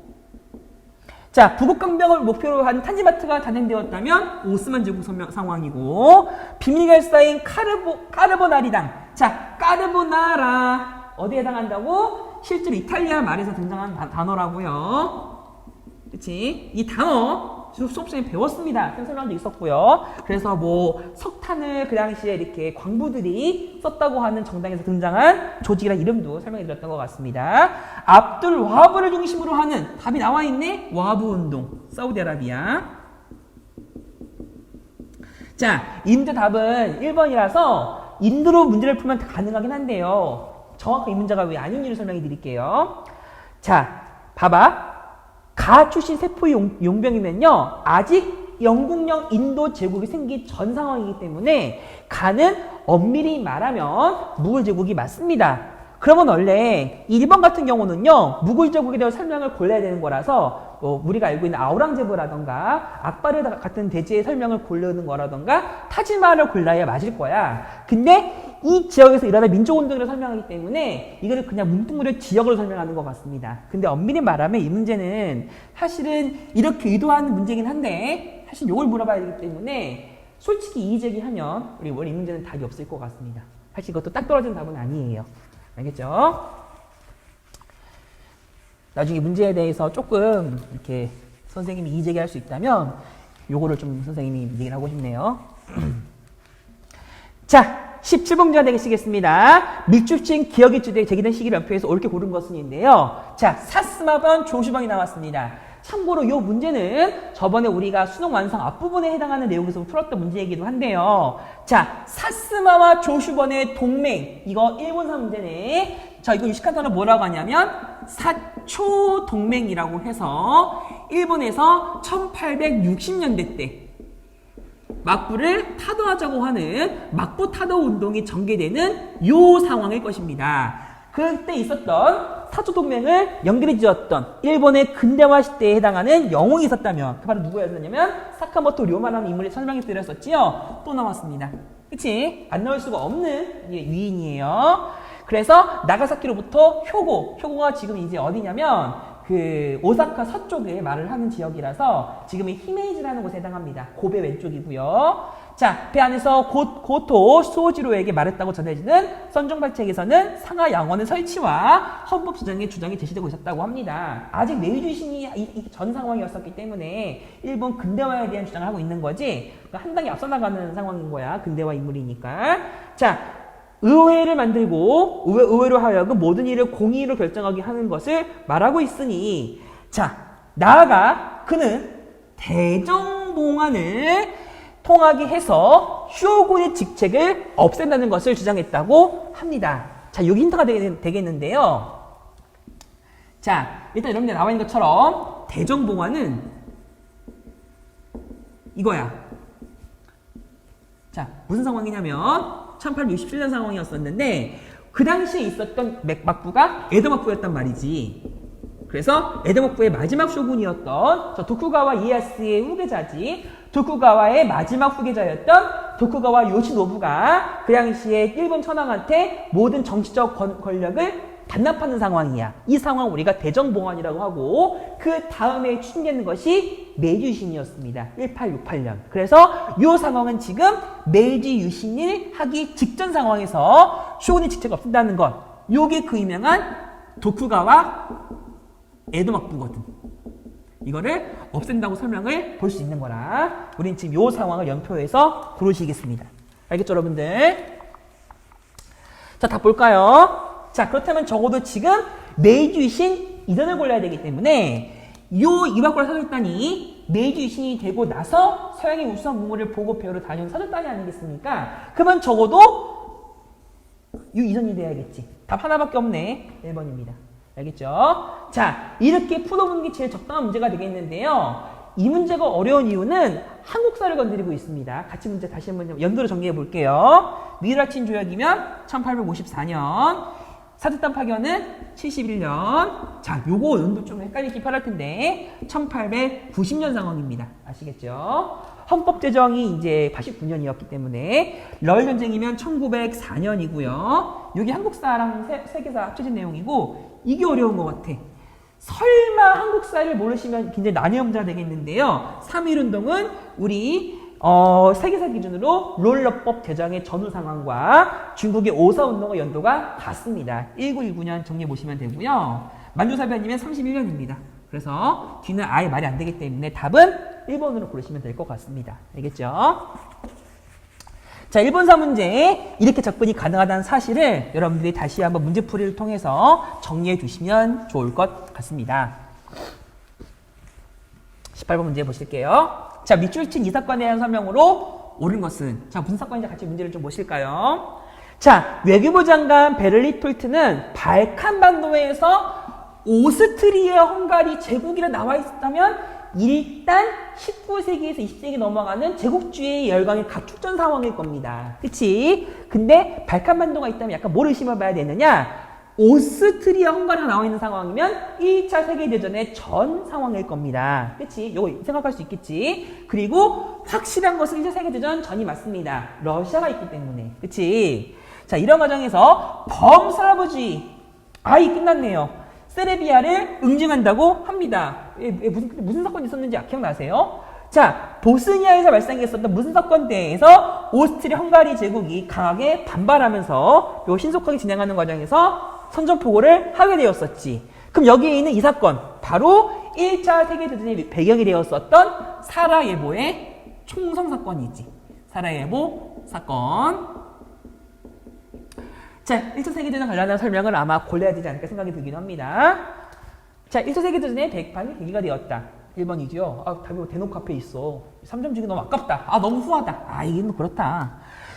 자, 부국강병을 목표로 한 탄지마트가 단행되었다면 오스만 제국 상황이고, 비밀결사인 까르보나리당. 자, 까르보나라 어디에 해당한다고? 실제로 이탈리아 말에서 등장한 단어라고요. 그치? 이 단어 수업시간에 배웠습니다. 설명도 있었고요. 그래서 뭐 석탄을 그 당시에 이렇게 광부들이 썼다고 하는 정당에서 등장한 조직이라는 이름도 설명해 드렸던 것 같습니다. 압둘 와하브를 중심으로 하는 답이 나와 있네. 와하브 운동. 사우디아라비아. 자, 인도 답은 1번이라서 인도로 문제를 풀면 가능하긴 한데요. 정확한 이 문제가 왜 아닌지를 설명해 드릴게요. 자, 봐봐. 가 출신 세포 용병이면요. 아직 영국령 인도 제국이 생기기 전 상황이기 때문에 가는 엄밀히 말하면 무굴 제국이 맞습니다. 그러면 원래 1번 같은 경우는요. 무굴 제국에 대한 설명을 골라야 되는 거라서 우리가 알고 있는 아우랑제부라던가 악바르 같은 대제의 설명을 고르는 거라던가 타지마를 골라야 맞을 거야. 근데 이 지역에서 일어난 민족운동을 설명하기 때문에 이거를 그냥 뭉뚱그려 지역으로 설명하는 것 같습니다. 근데 엄밀히 말하면 이 문제는 사실은 이렇게 의도하는 문제긴 한데 사실 이걸 물어봐야 되기 때문에 솔직히 이의제기하면 우리 원래 이 문제는 답이 없을 것 같습니다. 사실 이것도 딱 떨어진 답은 아니에요. 알겠죠? 나중에 문제에 대해서 조금 이렇게 선생님이 이의제기할 수 있다면 요거를 좀 선생님이 얘기를 하고 싶네요. 자, 17번 문제가 되시겠습니다. 밀주층 기억이 제기된 시기를 연표해서 옳게 고른 것은인데요. 자, 사스마번 조슈번이 나왔습니다. 참고로 이 문제는 저번에 우리가 수능 완성 앞부분에 해당하는 내용에서 풀었던 문제이기도 한데요. 자, 사스마와 조슈번의 동맹. 이거 일본사 문제네. 자, 이거 유식한 단어 뭐라고 하냐면 사초 동맹이라고 해서 일본에서 1860년대 때 막부를 타도하자고 하는 막부 타도 운동이 전개되는 요 상황일 것입니다. 그때 있었던 사초동맹을 연결해 지었던 일본의 근대화 시대에 해당하는 영웅이 있었다면 그 바로 누구였냐면 사카모토 료마라는 인물의 설명해 드렸었지요. 또 나왔습니다. 그치? 안 나올 수가 없는 위인이에요. 그래서 나가사키로부터 효고가 지금 이제 어디냐면 그 오사카 서쪽에 말을 하는 지역이라서 지금의 히메이지라는 곳에 해당합니다. 고베 왼쪽이고요. 자, 배 안에서 고토 수호지로에게 말했다고 전해지는 선종발책에서는 상하 양원의 설치와 헌법 조정의 주장이 제시되고 있었다고 합니다. 아직 메이주신이 전 상황이었었기 때문에 일본 근대화에 대한 주장을 하고 있는 거지. 그러니까 한 단계 앞서 나가는 상황인 거야. 근대화 인물이니까. 자, 의회를 만들고 의회로 하여금 모든 일을 공의로 결정하게 하는 것을 말하고 있으니, 자, 나아가 그는 대정봉안을 통하게 해서 쇼군의 직책을 없앤다는 것을 주장했다고 합니다. 자, 여기 힌트가 되겠는데요. 자, 일단 여러분들 나와 있는 것처럼 대정봉안은 이거야. 자, 무슨 상황이냐면 1867년 상황이었었는데 그 당시에 있었던 막부가 에도 막부였단 말이지. 그래서 에도 막부의 마지막 쇼군이었던 저 도쿠가와 이에야스의 후계자지. 도쿠가와의 마지막 후계자였던 도쿠가와 요시노부가 그 당시에 일본 천황한테 모든 정치적 권력을 반납하는 상황이야. 이 상황 우리가 대정봉안이라고 하고 그 다음에 추진되는 것이 메이지 유신이었습니다. 1868년. 그래서 이 상황은 지금 메이지 유신을 하기 직전 상황에서 쇼군의 직책이 없앤다는 것. 요게 그 유명한 도쿠가와 에도 막부거든. 이거를 없앤다고 설명을 볼 수 있는 거라. 우린 지금 요 상황을 연표해서 고르시겠습니다. 알겠죠, 여러분들? 자, 답 볼까요? 자, 그렇다면 적어도 지금 메이지 유신 이전을 골라야 되기 때문에 요 이와쿠라 사절단이 메이지 유신이 되고 나서 서양의 우수한 문물을 보고 배우러 다니는 사절단이 아니겠습니까? 그러면 적어도 요 이전이 돼야겠지. 답 하나밖에 없네. 1번입니다. 알겠죠? 자, 이렇게 풀어보는 게 제일 적당한 문제가 되겠는데요. 이 문제가 어려운 이유는 한국사를 건드리고 있습니다. 같이 문제 다시 한번 연도로 정리해 볼게요. 미라친 조약이면 1854년, 사드단 파견은 71년. 자, 요거 연도 좀 헷갈리기 편할 텐데 1890년 상황입니다. 아시겠죠? 헌법 제정이 이제 89년이었기 때문에 러일 전쟁이면 1904년이고요. 여기 한국사랑 세계사 합쳐진 내용이고 이게 어려운 것 같아. 설마 한국사를 모르시면 굉장히 난해한 문제가 되겠는데요. 3.1운동은 우리 세계사 기준으로 롤러법 제정의 전후 상황과 중국의 오사운동의 연도가 같습니다. 1919년 정리해 보시면 되고요. 만주사변이면 31년입니다. 그래서 뒤는 아예 말이 안 되기 때문에 답은 1번으로 고르시면 될 것 같습니다. 알겠죠? 자, 1번 4문제 이렇게 접근이 가능하다는 사실을 여러분들이 다시 한번 문제풀이를 통해서 정리해 주시면 좋을 것 같습니다. 18번 문제 보실게요. 자, 밑줄 친 이 사건에 대한 설명으로 옳은 것은, 자, 무슨 사건인지 같이 문제를 좀 보실까요? 자, 외교부 장관 베를리톨트는 발칸반도에서 오스트리아 헝가리 제국이라 나와 있었다면 일단 19세기에서 20세기 넘어가는 제국주의의 열강이 가축전 상황일 겁니다. 그치? 근데 발칸반도가 있다면 약간 뭘 의심해봐야 되느냐? 오스트리아 헝가리가 나와 있는 상황이면 1차 세계대전의 전 상황일 겁니다. 그치? 요거 생각할 수 있겠지? 그리고 확실한 것은 1차 세계대전 전이 맞습니다. 러시아가 있기 때문에. 그치? 자, 이런 과정에서 범슬라브주의. 아이, 끝났네요. 세르비아를 응징한다고 합니다. 무슨 사건이 있었는지 기억나세요? 자, 보스니아에서 발생했었던 무슨 사건 대해서 오스트리아 헝가리 제국이 강하게 반발하면서 요 신속하게 진행하는 과정에서 선전포고를 하게 되었었지. 그럼 여기에 있는 이 사건, 바로 1차 세계대전의 배경이 되었었던 사라예보의 총성 사건이지. 사라예보 사건. 자, 1차 세계대전 관련한 설명을 아마 골라야 되지 않을까 생각이 들긴 합니다. 자, 1차 세계대전의 백판이 계기가 되었다. 1번이죠. 아, 답이 대놓고 앞에 있어. 3점 주기 너무 아깝다. 아, 너무 후하다. 아, 이게 뭐 그렇다.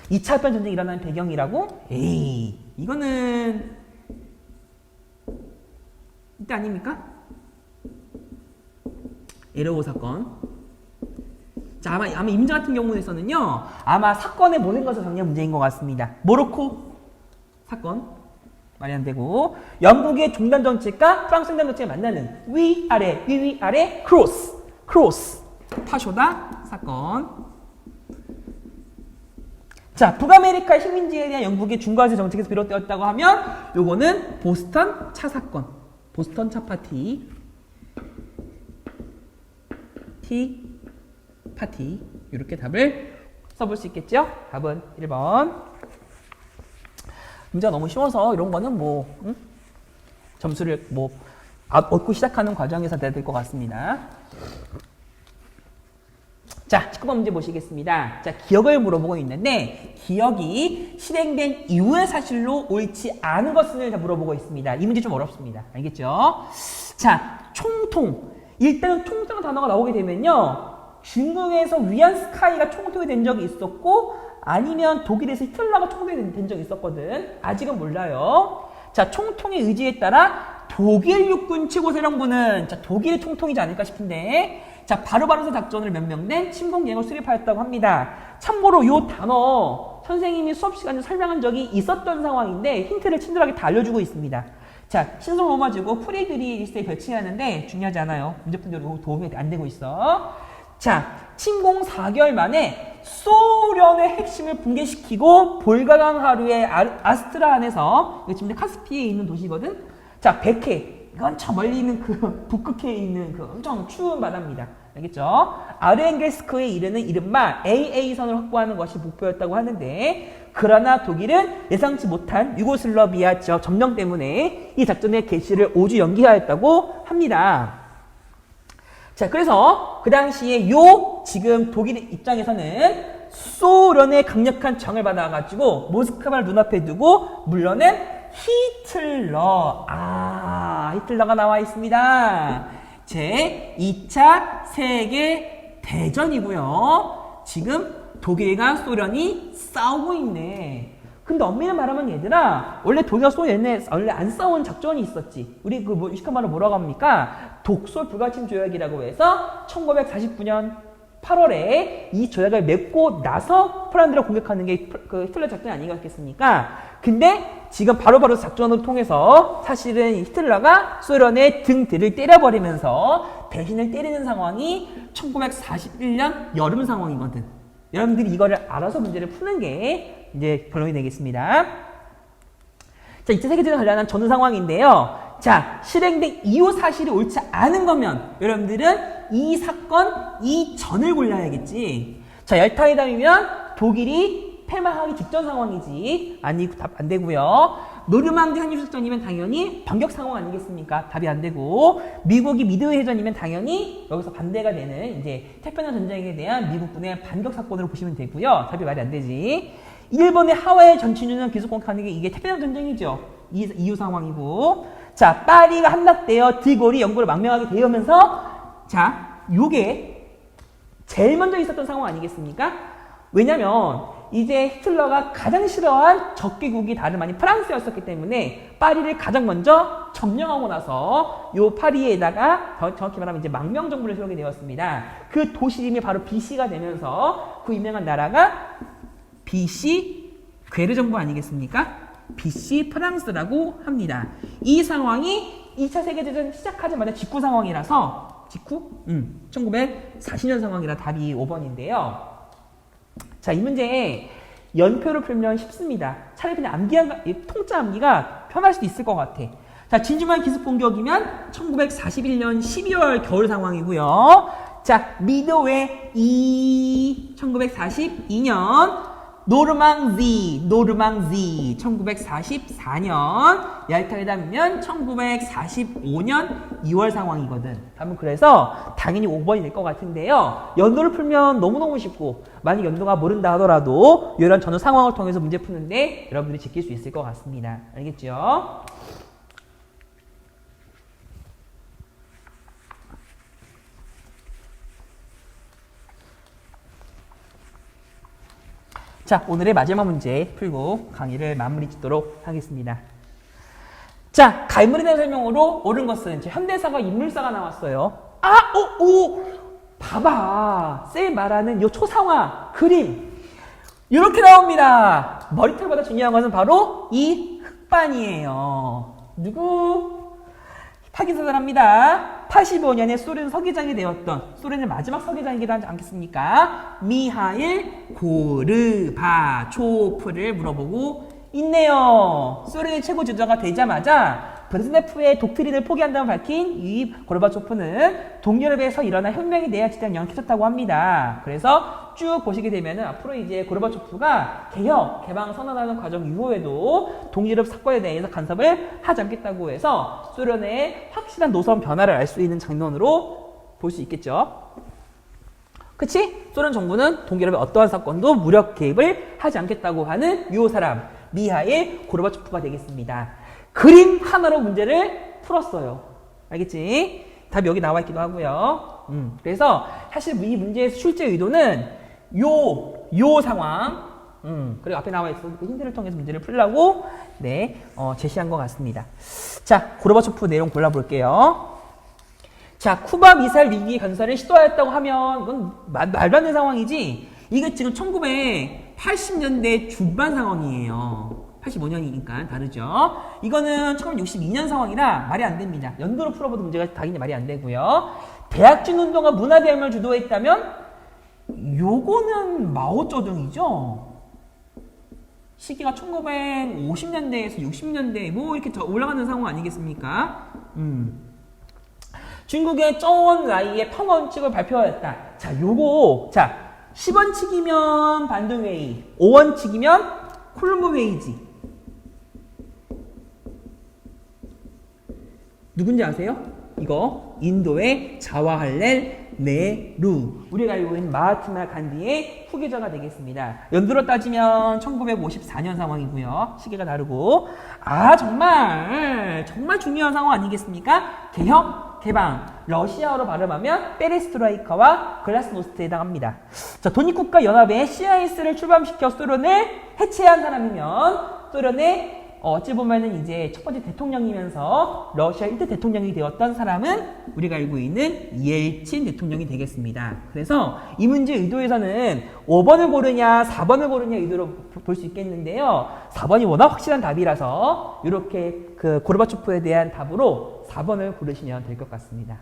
2차 아편 전쟁이 일어나는 배경이라고? 에이, 이거는 이때 아닙니까? 에르고 사건. 자, 아마 임자 같은 경우에서는요, 아마 사건의 모든 것을 정리한 문제인 것 같습니다. 모로코 사건 말이 안 되고, 영국의 종단 정책과 프랑스 종단 정책이 만나는 위아래 위아래 크로스 파쇼다 사건. 자, 북아메리카 식민지에 대한 영국의 중과세 정책에서 비롯되었다고 하면 요거는 보스턴 차 사건, 보스턴 차 파티 이렇게 답을 써볼 수 있겠죠? 답은 1번. 문제가 너무 쉬워서 이런 거는 점수를 얻고 시작하는 과정에서 돼야 될 것 같습니다. 자, 19번 문제 보시겠습니다. 자, 기억을 물어보고 있는데, 기억이 실행된 이후의 사실로 옳지 않은 것을 물어보고 있습니다. 이 문제 좀 어렵습니다. 알겠죠? 자, 총통. 일단은 총통의 단어가 나오게 되면요, 중국에서 위안스카이가 총통이 된 적이 있었고, 아니면 독일에서 히틀러가 총통이 된 적이 있었거든. 아직은 몰라요. 자, 총통의 의지에 따라 독일 육군 최고사령부는 독일의 총통이지 않을까 싶은데, 자, 바르바로사 작전을 명명된 침공계획을 수립하였다고 합니다. 참고로 이 단어 선생님이 수업 시간에 설명한 적이 있었던 상황인데 힌트를 친절하게 다 알려주고 있습니다. 자, 신성 로마지고 프리들이 일세에 별칭하는데 중요하지 않아요. 문제푼대로 도움이 안 되고 있어. 자, 침공 4개월 만에 소련의 핵심을 붕괴시키고 볼가강 하루의 아스트라 안에서, 이거 지금 카스피에 있는 도시거든? 자, 백해. 이건 저 멀리 있는 북극해에 있는 엄청 추운 바다입니다. 알겠죠? 아르헨겔스크에 이르는 이른바 AA선을 확보하는 것이 목표였다고 하는데, 그러나 독일은 예상치 못한 유고슬라비아 지역 점령 때문에 이 작전의 개시를 5주 연기하였다고 합니다. 자, 그래서 그 당시에 지금 독일 입장에서는 소련의 강력한 정을 받아가지고 모스크바를 눈앞에 두고 물러낸 히틀러가 나와 있습니다. 제 2차 세계 대전이고요. 지금 독일과 소련이 싸우고 있네. 근데 엄밀히 말하면 얘들아, 원래 독일과 소련에 원래 안 싸운 작전이 있었지. 우리 유식한 말로 뭐라고 합니까? 독소 불가침 조약이라고 해서 1949년 8월에 이 조약을 맺고 나서 폴란드를 공격하는 게 히틀러 작전이 아니겠습니까? 근데 지금 바로바로 작전을 통해서 사실은 히틀러가 소련의 등 뒤를 때려버리면서 배신을 때리는 상황이 1941년 여름 상황이거든. 여러분들이 이거를 알아서 문제를 푸는 게 이제 결론이 되겠습니다. 자, 2차 세계대전 관련한 전후 상황인데요. 자, 실행된 이후 사실이 옳지 않은 거면 여러분들은 이 사건 이전을 골라야겠지. 자, 열타회담이면 독일이 패망하기 직전 상황이지. 아니, 답 안 되고요. 노르망디 상륙작전이면 당연히 반격 상황 아니겠습니까? 답이 안 되고, 미국이 미드웨이 해전이면 당연히 여기서 반대가 되는 이제 태평양 전쟁에 대한 미국군의 반격 사건으로 보시면 되고요. 답이 말이 안 되지. 일본의 하와이 전진주는 계속 공격하는 게 이게 태평양 전쟁이죠. 이후 상황이고, 자, 파리가 함락되어 드골이 영국을 망명하게 되면서, 자, 요게 제일 먼저 있었던 상황 아니겠습니까? 왜냐면 이제 히틀러가 가장 싫어한 적개국이 다름 아닌 프랑스였었기 때문에 파리를 가장 먼저 점령하고 나서 요 파리에다가 정확히 말하면 이제 망명정부를 세우게 되었습니다. 그 도시 이름이 바로 BC가 되면서 그 유명한 나라가 BC 괴르 정부 아니겠습니까? BC 프랑스라고 합니다. 이 상황이 2차 세계대전 시작하자마자 직후 상황이라서 1940년 상황이라 답이 5번인데요. 자, 이 문제 연표를 풀면 쉽습니다. 차라리 그냥 통짜 암기가 편할 수도 있을 것 같아. 자, 진주만 기습 공격이면 1941년 12월 겨울 상황이고요. 자, 미드웨이 1942년 노르망디 1944년 얄타회담이면 1945년 2월 상황이거든. 답은 그래서 당연히 5번이 될 것 같은데요. 연도를 풀면 너무너무 쉽고 만약 연도가 모른다 하더라도 이런 전후 상황을 통해서 문제 푸는데 여러분들이 지킬 수 있을 것 같습니다. 알겠죠? 자, 오늘의 마지막 문제 풀고 강의를 마무리 짓도록 하겠습니다. 자, 갈무리에 대한 설명으로 옳은 것은 현대사가 인물사가 나왔어요. 봐봐. 쌤 말하는 요 초상화, 그림. 이렇게 나옵니다. 머리털보다 중요한 것은 바로 이 흑반이에요. 누구? 확인사절합니다. 85년에 소련 서기장이 되었던 소련의 마지막 서기장이기도 하지 않겠습니까? 미하일 고르바초프를 물어보고 있네요. 소련의 최고 지도자가 되자마자 브레즈네프의 독트린을 포기한다고 밝힌 이 고르바초프는 동유럽에서 일어난 혁명에 대한 지대한 영향을 끼쳤다고 합니다. 그래서 쭉 보시게 되면은 앞으로 이제 고르바초프가 개혁, 개방 선언하는 과정 이후에도 동유럽 사건에 대해서 간섭을 하지 않겠다고 해서 소련의 확실한 노선 변화를 알 수 있는 장면으로 볼 수 있겠죠. 그치? 소련 정부는 동유럽의 어떠한 사건도 무력 개입을 하지 않겠다고 하는 이 사람, 미하일 고르바초프가 되겠습니다. 그림 하나로 문제를 풀었어요. 알겠지? 답이 여기 나와 있기도 하고요. 그래서 사실 이 문제의 출제 의도는 요 상황, 그리고 앞에 나와 있어 그 힌트를 통해서 문제를 풀려고 제시한 것 같습니다. 자, 고르바초프 내용 골라볼게요. 자, 쿠바 미사일 위기 건설을 시도하였다고 하면 그건 말도 안 되는 상황이지. 이게 지금 1980년대 중반 상황이에요. 85년이니까 다르죠. 이거는 1962년 상황이라 말이 안 됩니다. 연도로 풀어봐도 문제가 당연히 말이 안 되고요. 대약진 운동과 문화대혁명을 주도했다면 요거는 마오쩌둥이죠. 시기가 1950년대에서 60년대 뭐 이렇게 더 올라가는 상황 아니겠습니까? 중국의 정원라이의 평원칙을 발표하였다. 자, 요거 10원칙이면 반동회의, 5원칙이면 콜롬보 회의지. 누군지 아세요? 이거 인도의 자와할렐 네루, 우리가 알고 있는 마하트마 간디의 후계자가 되겠습니다. 연도로 따지면 1954년 상황이고요. 시기가 다르고 정말 중요한 상황 아니겠습니까? 개혁, 개방, 러시아어로 발음하면 페레스트로이카와 글라스노스트에 해당합니다. 자, 독립국가 연합의 CIS를 출범시켜 소련을 해체한 사람이면 소련의 어찌 보면은 이제 첫 번째 대통령이면서 러시아 1대 대통령이 되었던 사람은 우리가 알고 있는 옐친 대통령이 되겠습니다. 그래서 이 문제 의도에서는 5번을 고르냐 4번을 고르냐 의도로 볼 수 있겠는데요. 4번이 워낙 확실한 답이라서 이렇게 그 고르바초프에 대한 답으로 4번을 고르시면 될 것 같습니다.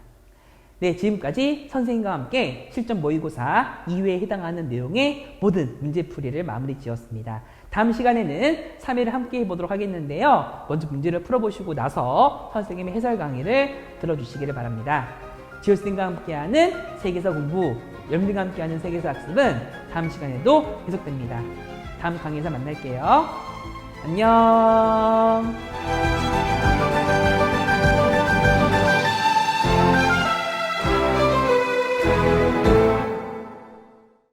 네, 지금까지 선생님과 함께 실전 모의고사 2회에 해당하는 내용의 모든 문제풀이를 마무리 지었습니다. 다음 시간에는 3회를 함께 해보도록 하겠는데요. 먼저 문제를 풀어보시고 나서 선생님의 해설 강의를 들어주시기를 바랍니다. 지효쌤과 함께하는 세계사 공부, 여러분들과 함께하는 세계사 학습은 다음 시간에도 계속됩니다. 다음 강의에서 만날게요. 안녕.